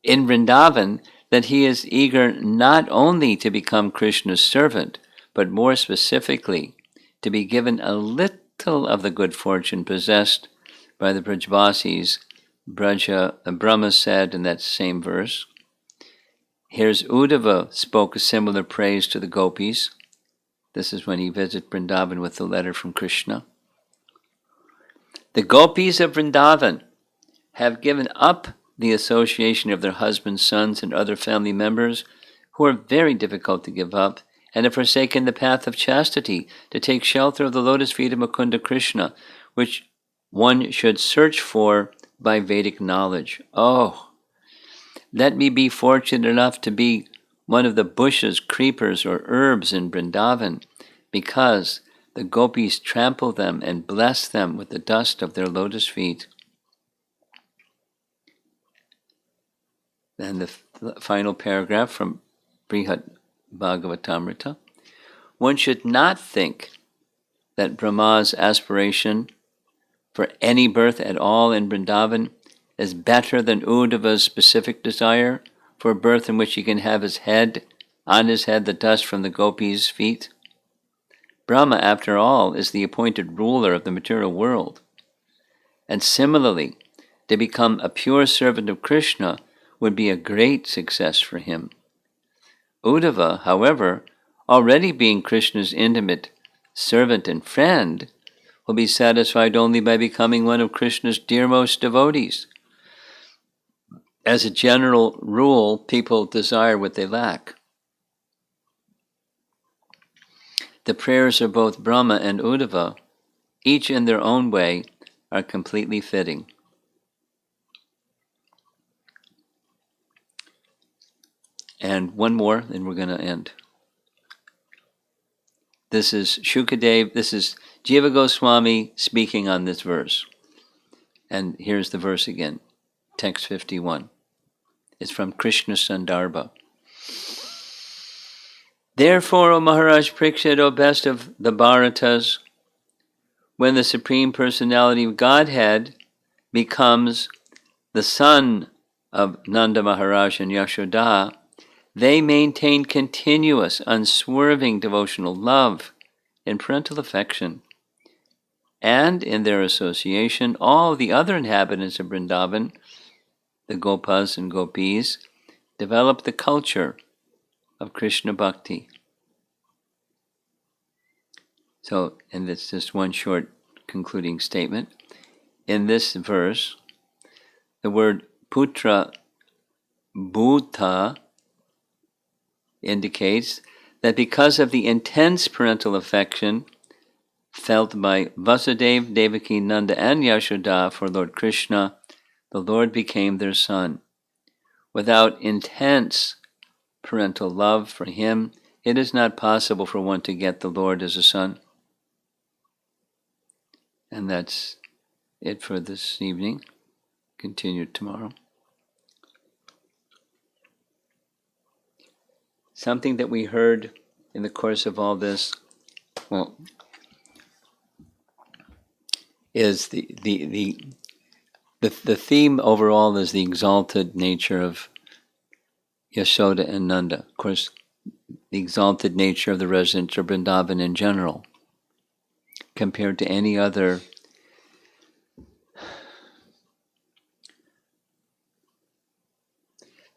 in Vrindavan that he is eager not only to become Krishna's servant, but more specifically to be given a little of the good fortune possessed by the Brajavasis. Brahma said in that same verse. Here's Uddhava spoke a similar praise to the gopis. This is when he visited Vrindavan with the letter from Krishna. The gopis of Vrindavan have given up the association of their husbands, sons, and other family members who are very difficult to give up, and have forsaken the path of chastity to take shelter of the lotus feet of Mukunda Krishna, which one should search for by Vedic knowledge. Oh, let me be fortunate enough to be one of the bushes, creepers, or herbs in Vrindavan, because the gopis trample them and bless them with the dust of their lotus feet. And the final paragraph from Brihat Bhagavatamrita. One should not think that Brahma's aspiration for any birth at all in Vrindavan is better than Uddhava's specific desire for a birth in which he can have on his head the dust from the gopis' feet. Brahma, after all, is the appointed ruler of the material world. And similarly, to become a pure servant of Krishna would be a great success for him. Uddhava, however, already being Krishna's intimate servant and friend, will be satisfied only by becoming one of Krishna's dearmost devotees. As a general rule, people desire what they lack. The prayers of both Brahma and Uddhava, each in their own way, are completely fitting. And one more, then we're going to end. This is Shukadev, this is Jiva Goswami speaking on this verse. And here's the verse again, text 51. It's from Krishna Sandarbha. Therefore, O Maharaj Parikshit, O best of the Bharatas, when the Supreme Personality of Godhead becomes the son of Nanda Maharaj and Yashoda, they maintain continuous, unswerving devotional love and parental affection. And in their association, all the other inhabitants of Vrindavan, the Gopas and Gopis, develop the culture of Krishna Bhakti. So, and it's just one short concluding statement. In this verse, the word putra bhuta indicates that because of the intense parental affection felt by Vasudeva, Devaki, Nanda and Yasoda for Lord Krishna, the Lord became their son. Without intense parental love for him, it is not possible for one to get the Lord as a son. And that's it for this evening. Continue tomorrow. Something that we heard in the course of all this, well, is the theme overall is the exalted nature of Yasoda and Nanda. Of course, the exalted nature of the residents of Vrindavan in general, compared to any other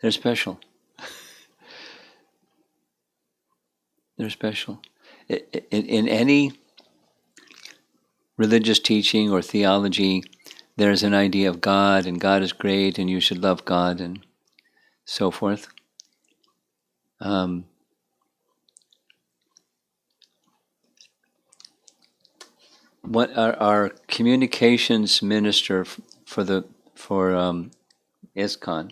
they're special. They're special. In any religious teaching or theology, there's an idea of God, and God is great, and you should love God, and so forth. What our communications minister for ISKCON,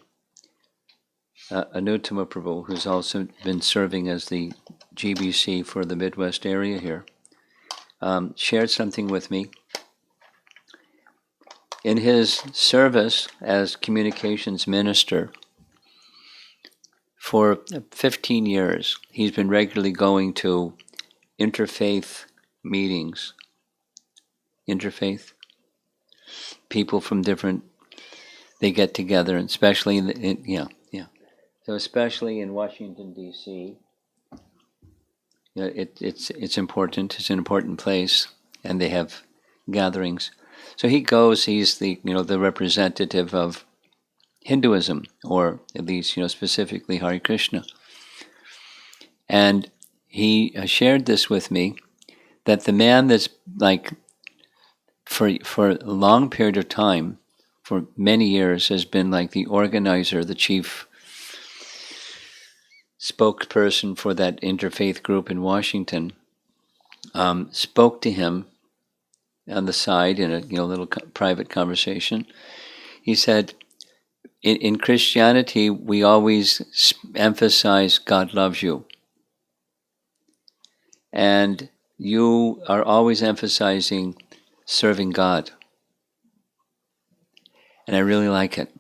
Anutama Prabhu, who's also been serving as the GBC for the Midwest area here, shared something with me. In his service as communications minister, for 15 years, he's been regularly going to interfaith meetings. Interfaith. People from different, they get together, and especially So especially in Washington, D.C., it's important. It's an important place, and they have gatherings. So he goes. He's the representative of Hinduism, or at least specifically Hare Krishna. And he shared this with me, that the man that's like for a long period of time, for many years, has been like the organizer, the chief spokesperson for that interfaith group in Washington, spoke to him on the side in a little private conversation. He said, in Christianity, we always emphasize God loves you. And you are always emphasizing serving God. And I really like it.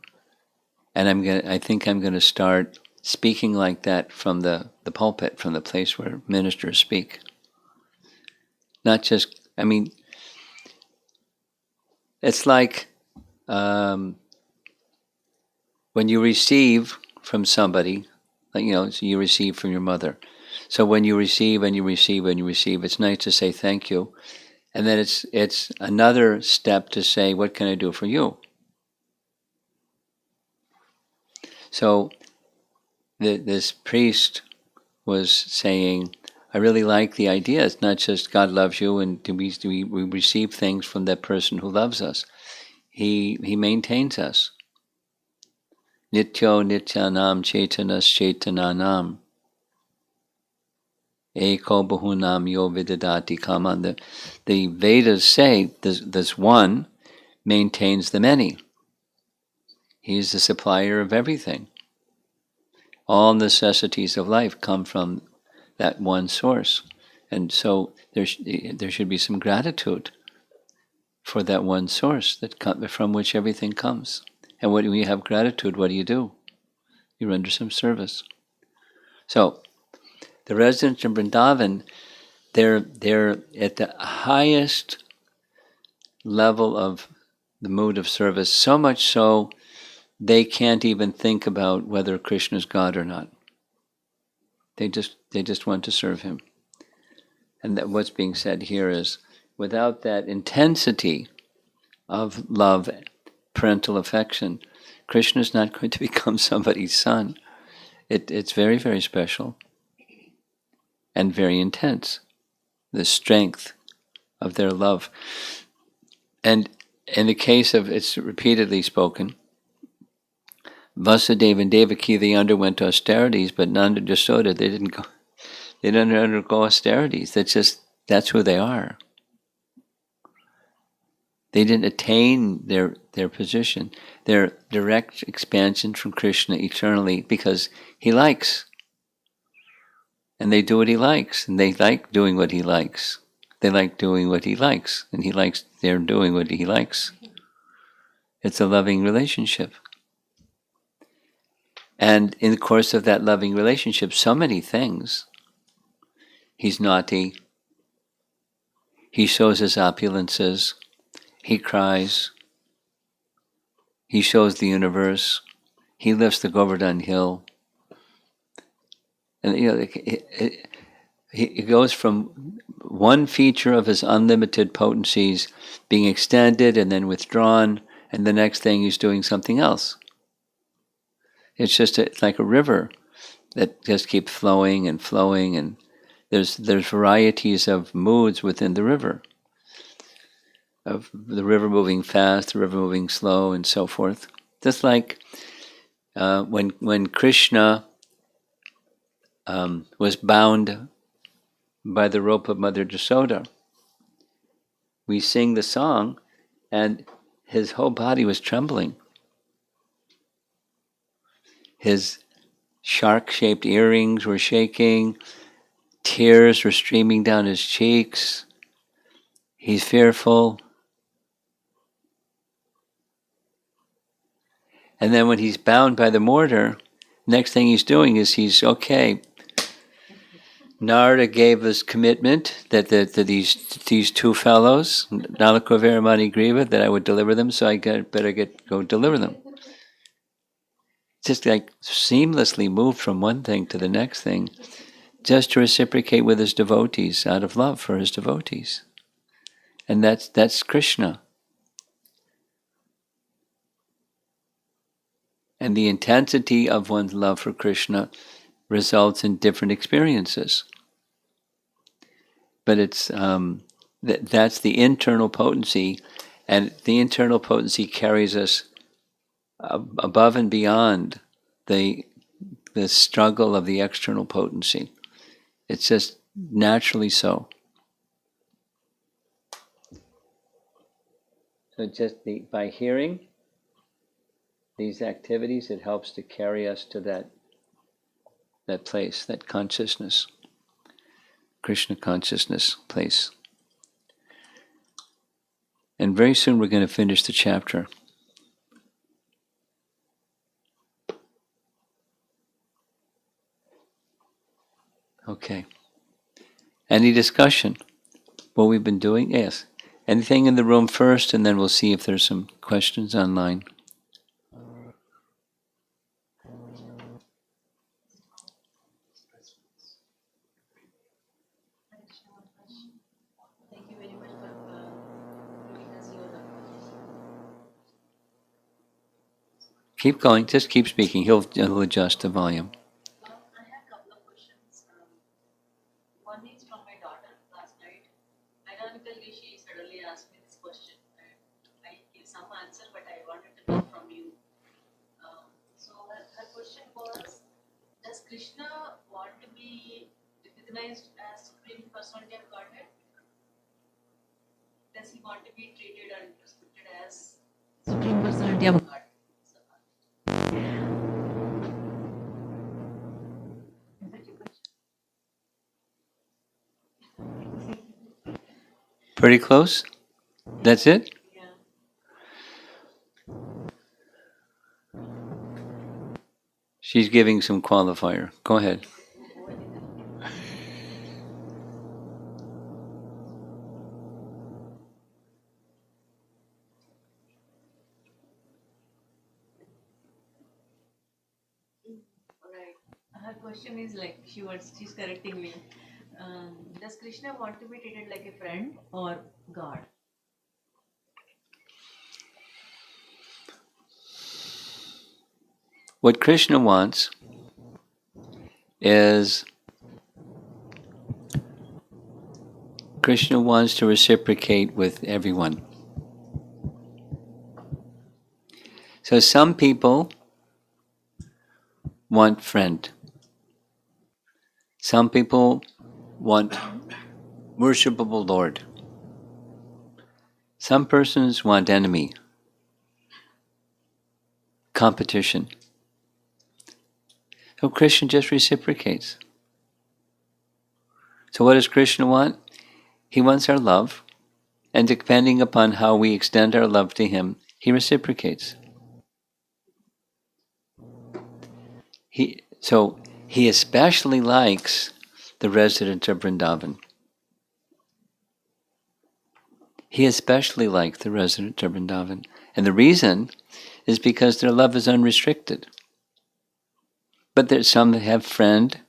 And I think I'm gonna start speaking like that from the pulpit, from the place where ministers speak. Not just, it's like when you receive from somebody, so you receive from your mother. So when you receive and you receive and you receive, it's nice to say thank you. And then it's another step to say, what can I do for you? So this priest was saying, I really like the idea. It's not just God loves you and we receive things from that person who loves us. He maintains us. Nityo nityanam chaitanas chaitananam. Eko bahunam yo vidadati kaman. The Vedas say this one maintains the many. He's the supplier of everything. All necessities of life come from that one source. And so there should be some gratitude for that one source from which everything comes. And when you have gratitude, what do? You render some service. So the residents in Vrindavan, they're at the highest level of the mood of service, so much so they can't even think about whether Krishna is God or not. They just want to serve him. And that what's being said here is, without that intensity of love, parental affection, Krishna is not going to become somebody's son. It's very, very special and very intense, the strength of their love. And in the case of, it's repeatedly spoken, Vasudeva and Devaki, they underwent austerities, but Nanda and Yasoda, they didn't undergo austerities. That's who they are. They didn't attain their position, their direct expansion from Krishna eternally, because he likes. And they do what he likes, and they like doing what he likes. They like doing what he likes, and he likes they're doing what he likes. It's a loving relationship. And in the course of that loving relationship, so many things. He's naughty. He shows his opulences. He cries. He shows the universe. He lifts the Govardhan hill. And he goes from one feature of his unlimited potencies being extended and then withdrawn, and the next thing he's doing something else. It's like a river that just keeps flowing, and there's varieties of moods within the river. Of the river moving fast, the river moving slow, and so forth. Just like when Krishna was bound by the rope of Mother Yasoda, we sing the song, and his whole body was trembling. His shark-shaped earrings were shaking, tears were streaming down his cheeks. He's fearful. And then when he's bound by the mortar, next thing he's doing is he's, okay, Narada gave us commitment that these two fellows, Nalaka Veramani Griva, that I would deliver them, so I better go deliver them. Just like seamlessly moved from one thing to the next thing, just to reciprocate with his devotees, out of love for his devotees. And that's Krishna. And the intensity of one's love for Krishna results in different experiences. But it's that's the internal potency, and the internal potency carries us above and beyond the the struggle of the external potency. It's just naturally so. So just by hearing these activities, it helps to carry us to that place, that consciousness, Krishna consciousness place. And very soon we're going to finish the chapter. Okay. Any discussion? What we've been doing? Yes. Anything in the room first, and then we'll see if there's some questions online. Thank you very much for giving us your. Keep going. Just keep speaking. He'll adjust the volume. I have a couple of questions. One is from my daughter last night. Ironically, she suddenly asked me this question. I gave some answer, but I wanted to know from you. So her question was, does Krishna want to be recognized as Supreme Personality of Godhead? Does he want to be treated and respected as Supreme Personality of God? Pretty close? That's it? Yeah. She's giving some qualifier. Go ahead. Right. Her question is like she's correcting me. Does Krishna want to be treated like a friend or God? What Krishna wants is Krishna wants to reciprocate with everyone. So some people want friend. Some people want worshipable Lord. Some persons want enemy, competition. So Krishna just reciprocates. So what does Krishna want? He wants our love, and depending upon how we extend our love to him, he reciprocates. He especially likes the residents of Vrindavan. He especially likes the residents of Vrindavan. And the reason is because their love is unrestricted. But there's some that have friend,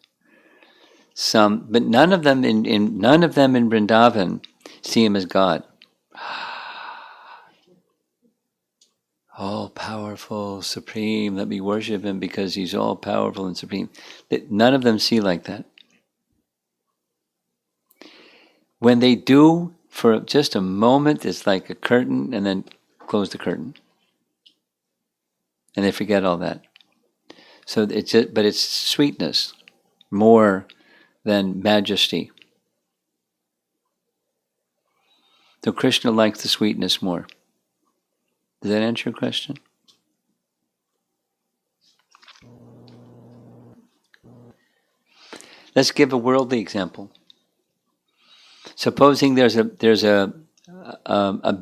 but none of them in Vrindavan see him as God. All powerful, supreme, let me worship him because he's all powerful and supreme. None of them see like that. When they do, for just a moment, it's like a curtain, and then close the curtain. And they forget all that. So but it's sweetness more than majesty. So Krishna likes the sweetness more. Does that answer your question? Let's give a worldly example. Supposing there's a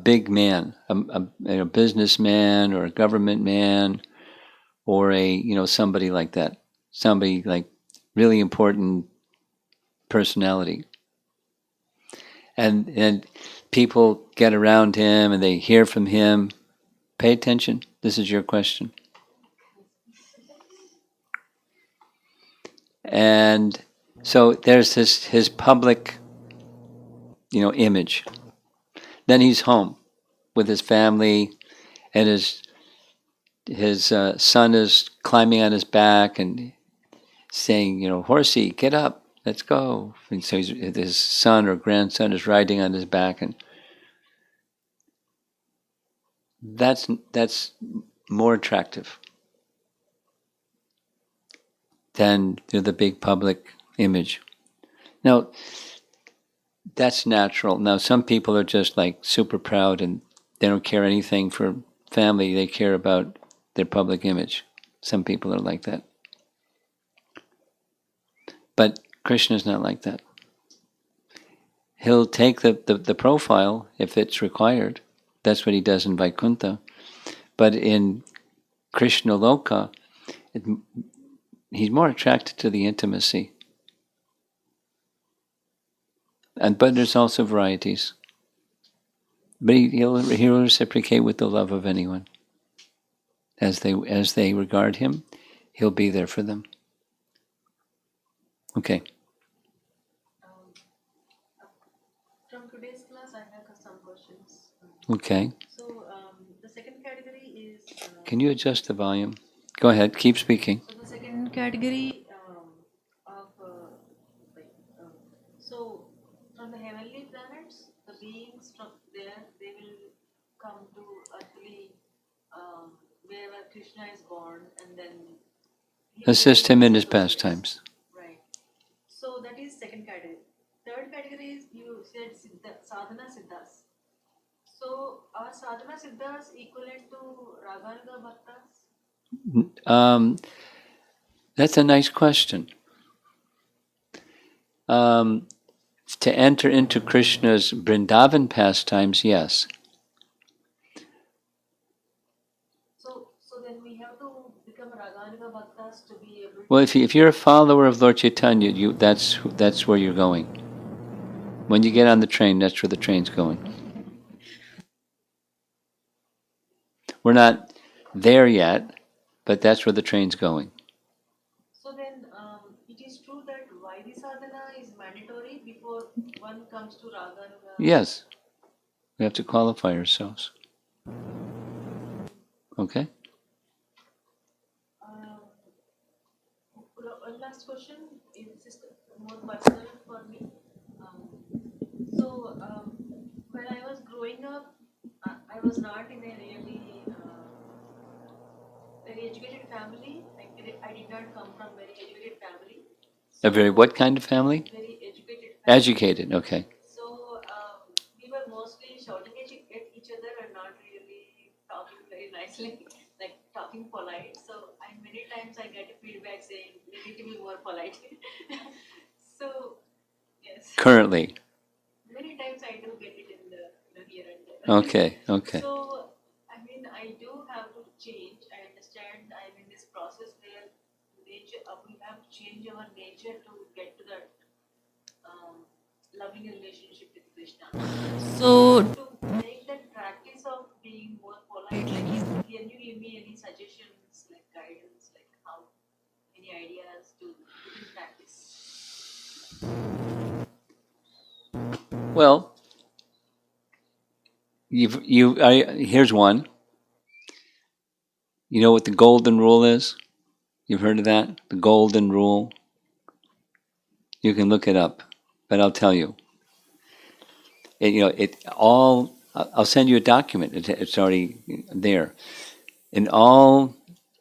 big man, a businessman or a government man, or somebody like that, somebody like really important personality, and people get around him and they hear from him. Pay attention. This is your question. And so there's his public, image. Then he's home with his family, and his son is climbing on his back and saying, "Horsey, get up, let's go." And so his son or grandson is riding on his back, and that's more attractive than the big public image. Now, that's natural. Now, some people are just like super proud and they don't care anything for family. They care about their public image. Some people are like that. But Krishna's not like that. He'll take the profile if it's required. That's what he does in Vaikuntha. But in Krishna Loka, he's more attracted to the intimacy. But there's also varieties. But he'll reciprocate with the love of anyone. As they regard him, he'll be there for them. Okay. From today's class, I have some questions. Okay. So the second category is. Can you adjust the volume? Go ahead. Keep speaking. So the second category of so from the heavenly planets, the beings from there they will come to earthly wherever Krishna is born, and then Assist him in his pastimes. Right. So that is second category. Third category is you said sadhana siddhas. So are sadhana siddhas equivalent to raganuga bhaktas? That's a nice question. To enter into Krishna's Vrindavan pastimes, yes. So then we have to become raganuga bhaktas to be able to. Well, if you're a follower of Lord Chaitanya, that's where you're going. When you get on the train, that's where the train's going. We're not there yet, but that's where the train's going. So then it is true that Vaidhi sadhana is mandatory before one comes to raganuga. Yes. We have to qualify ourselves. Okay? One last question. This is more personal for me. When I was growing up, I was not in a really very educated family. I did not come from very educated family. A very what kind of family? Very educated family. Educated, okay. So we were mostly shouting at each other and not really talking very nicely, like talking polite. So many times I get feedback saying we need to be more polite. So yes. Currently. Many times I do get it in the here and there. Okay. So I do have to change. I understand I'm in this process where nature we have to change our nature to get to that loving relationship with Krishna. So to make that practice of being more polite, can you give me any suggestions, like guidance, like how, any ideas to put in practice? Well, here's one. You know what the golden rule is? You've heard of that? The golden rule? You can look it up, but I'll tell you. I'll send you a document. It's already there. In all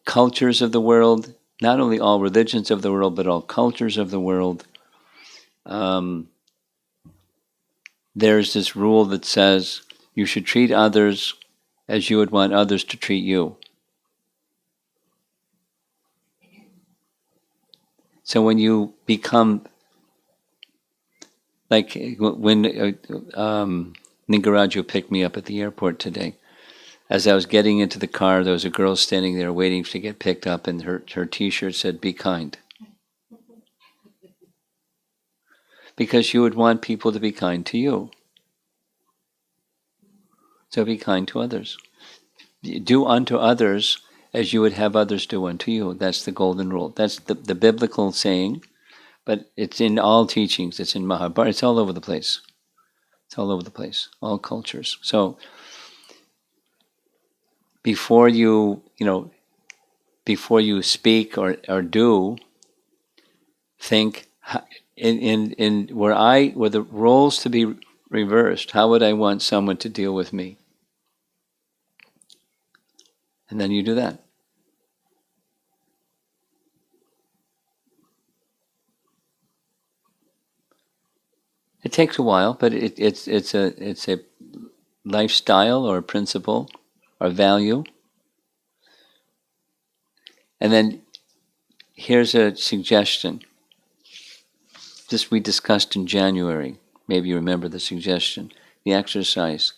cultures of the world, not only all religions of the world, but all cultures of the world, there's this rule that says you should treat others as you would want others to treat you. So when you become, like when Ningaraju picked me up at the airport today, as I was getting into the car, there was a girl standing there waiting to get picked up, and her T-shirt said, "Be kind." Because you would want people to be kind to you. So be kind to others. Do unto others as you would have others do unto you. That's the golden rule. That's the biblical saying, but it's in all teachings. It's in Mahabharata. It's all over the place. It's all over the place. All cultures. So before you speak or do, think in were the roles to be reversed, how would I want someone to deal with me? And then you do that. It takes a while, but it's a lifestyle or a principle or value. And then here's a suggestion. This we discussed in January. Maybe you remember the suggestion, the exercise.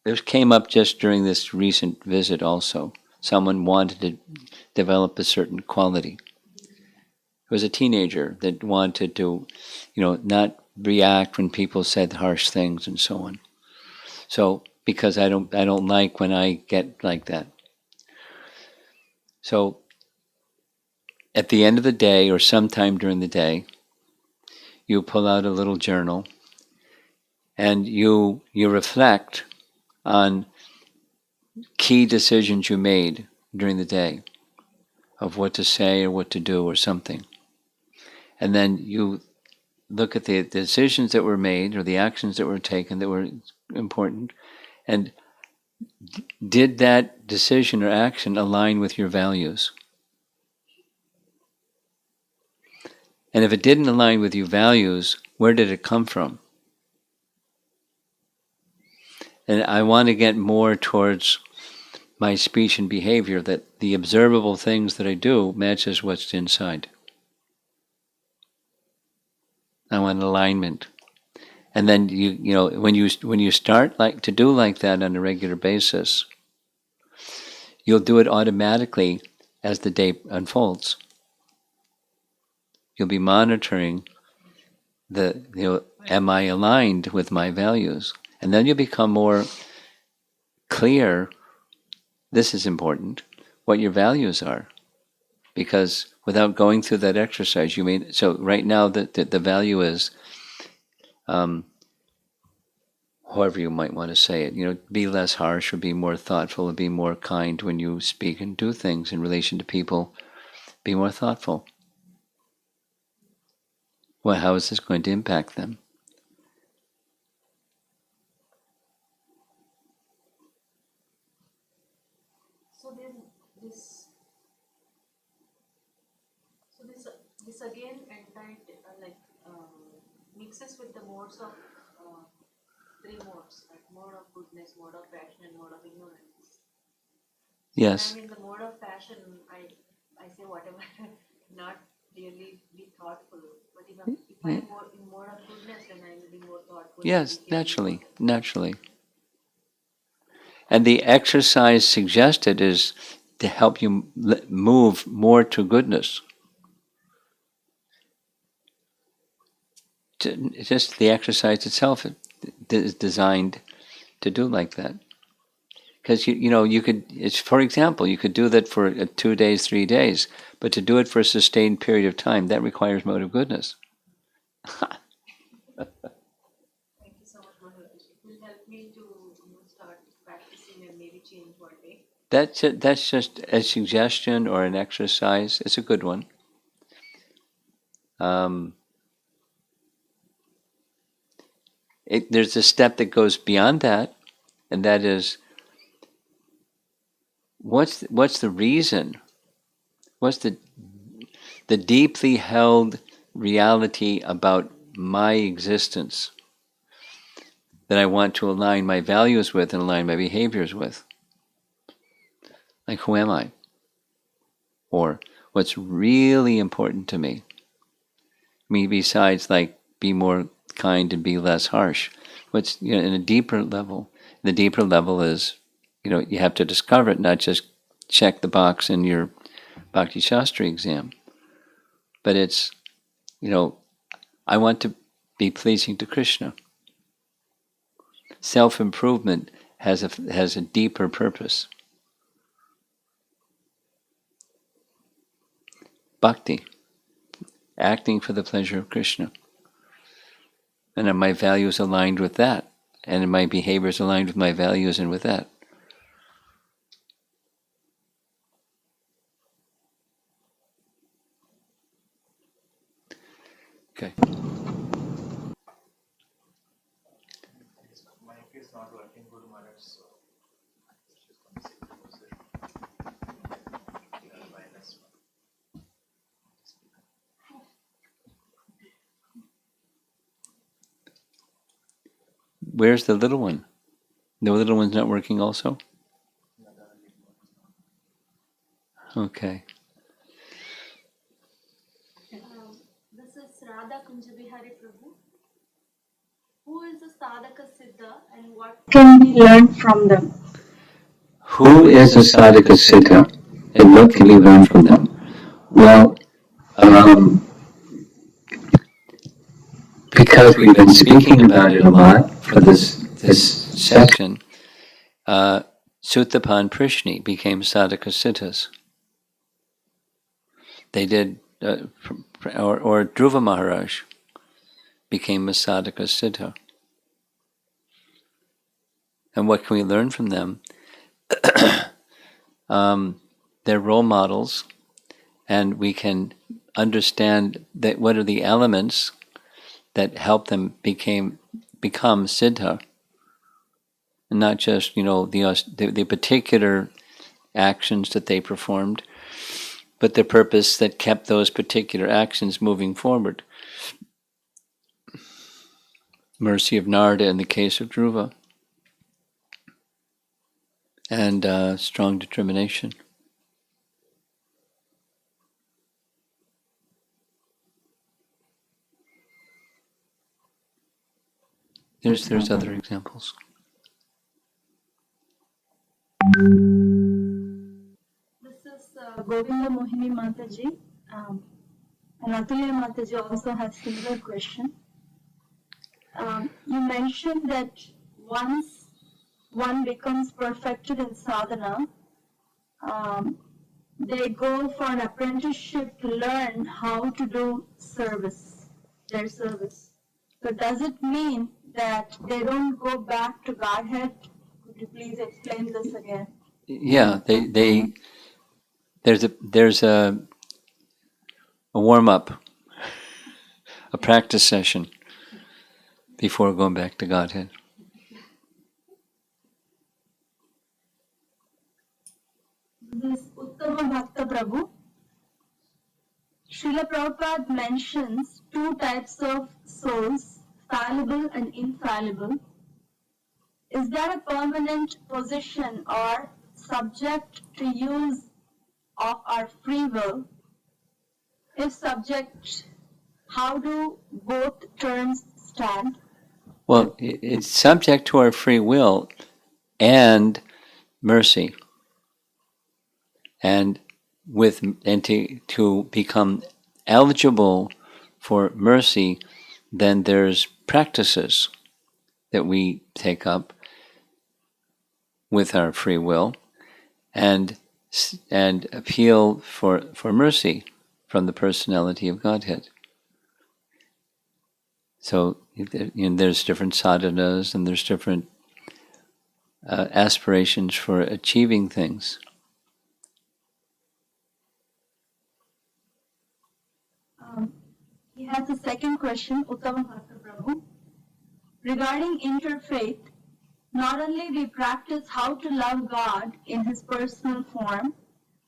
This came up just during this recent visit also. Someone wanted to develop a certain quality. It was a teenager that wanted to, not react when people said harsh things and so on. So, because I don't like when I get like that. So, at the end of the day or sometime during the day, you pull out a little journal and you reflect on key decisions you made during the day of what to say or what to do or something. And then you look at the decisions that were made or the actions that were taken that were important, and did that decision or action align with your values? And if it didn't align with your values, where did it come from? And I want to get more towards my speech and behavior, that the observable things that I do matches what's inside. I want alignment. And then when you start to do like that on a regular basis, you'll do it automatically as the day unfolds. You'll be monitoring am I aligned with my values? And then you'll become more clear, this is important, what your values are. Because without going through that exercise, so right now the value is, however you might want to say it, be less harsh or be more thoughtful or be more kind when you speak and do things in relation to people. Be more thoughtful. Well, how is this going to impact them? So then this again mixes with the modes of three modes, like mode of goodness, mode of passion, and mode of ignorance. Yes. When I'm in the mode of passion, I say whatever, not really be thoughtful. But if I'm more in mode of goodness, then I will be more thoughtful. Yes, naturally. And the exercise suggested is to help you move more to goodness. Just the exercise itself is designed to do like that. Because you could, for example, you could do that for 2 days, 3 days, but to do it for a sustained period of time, that requires mode of goodness. Thank you so much, Maharaj. It will help me to start practicing and maybe change one day. That's just a suggestion or an exercise. It's a good one. There's a step that goes beyond that, and that is, what's the reason? What's the deeply held reality about my existence that I want to align my values with and align my behaviors with? Like, who am I? Or what's really important to me? Besides, be more kind and be less harsh. What's in a deeper level? The deeper level is, you have to discover it, not just check the box in your Bhakti Shastri exam. But it's, I want to be pleasing to Krishna. Self-improvement has a deeper purpose. Bhakti, acting for the pleasure of Krishna. And are my values aligned with that? And are my behaviors aligned with my values and with that? Okay. My mic is not working good, Maharaj, so minus one. where's the little one? The little one's not working also? Okay. This is Radha Kunjabihari Prabhu. Who is the Sadhaka Siddha and what can we learn from them? Who is a sadhaka siddha and what can we learn from them? Well, because we've been speaking about it a lot for this section, Suttapan Prishni became sadhaka siddhas. They did, or Dhruva Maharaj became a sadhaka siddha. And what can we learn from them? They're role models, and we can understand that what are the elements that help them become siddha, and not just the particular actions that they performed, but the purpose that kept those particular actions moving forward. Mercy of Narada in the case of Dhruva, and strong determination. There's other examples. This is Govinda Mohini Mataji. And Atulya Mataji also has similar question. You mentioned that once one becomes perfected in sadhana, they go for an apprenticeship to learn how to do their service. So does it mean that they don't go back to Godhead? Could you please explain this again? Yeah, there's a warm up, a practice session before going back to Godhead. This is Uttama Bhakta Prabhu. Srila Prabhupada mentions two types of souls, fallible and infallible. Is that a permanent position or subject to use of our free will? If subject, how do both terms stand? Well, it's subject to our free will and mercy, and to become eligible for mercy, then there's practices that we take up with our free will, and appeal for mercy from the personality of Godhead. So there's different sadhanas, and there's different aspirations for achieving things. He has a second question, Uttama Bhakta Prabhu. Regarding interfaith, not only we practice how to love God in His personal form,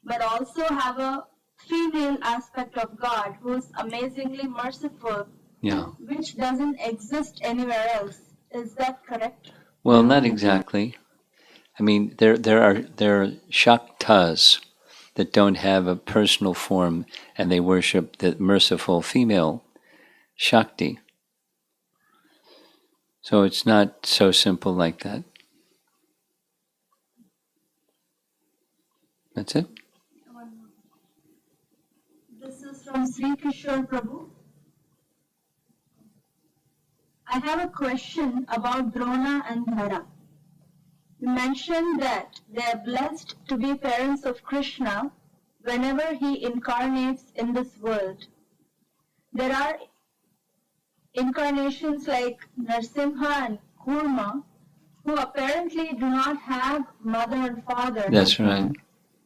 but also have a female aspect of God who is amazingly merciful, which doesn't exist anywhere else. Is that correct? Well, not exactly. I mean, there are shaktas that don't have a personal form, and they worship the merciful female Shakti. So it's not so simple like that. That's it? This is from Sri Kishore Prabhu. I have a question about Drona and Dhara. You mentioned that they are blessed to be parents of Krishna whenever he incarnates in this world. There are incarnations like Narsimha and Kurma who apparently do not have mother and father. That's right.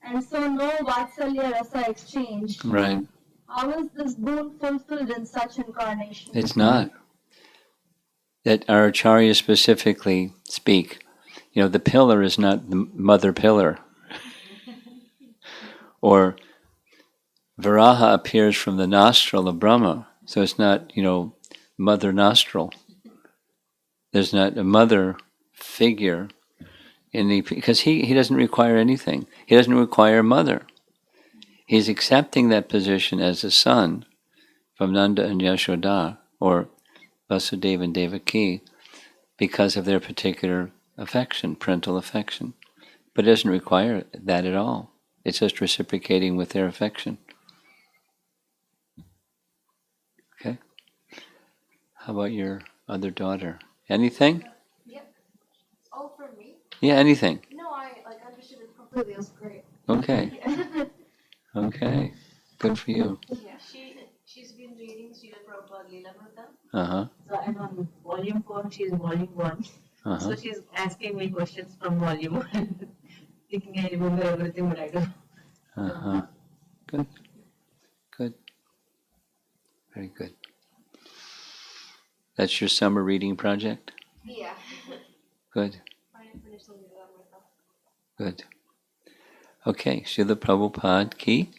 And so no Vatsalya Rasa exchange. Right. How is this boon fulfilled in such incarnations? It's not. That our acharyas specifically speak. The pillar is not the mother pillar. Or Varaha appears from the nostril of Brahma, so it's not, mother nostril. There's not a mother figure because he doesn't require anything. He doesn't require a mother. He's accepting that position as a son from Nanda and Yasoda, or Vasudeva and Devaki, because of their particular affection, parental affection. But it doesn't require that at all. It's just reciprocating with their affection. Okay? How about your other daughter? Anything? Yeah. Oh, for me? Yeah, anything. No, I understood it completely. It was great. Okay. Okay. Good for you. Yeah. She's been reading Srila Prabhupada Leela Mrita. Uh-huh. So I'm on volume 4, she's volume 1. Uh-huh. So she's asking me questions from volume 1. Thinking I remember everything, but I don't. Uh-huh. Good. Good. Very good. That's your summer reading project? Yeah. Good. I finished the Leela Mrita. Good. Okay. Srila Prabhupada ki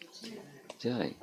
jai.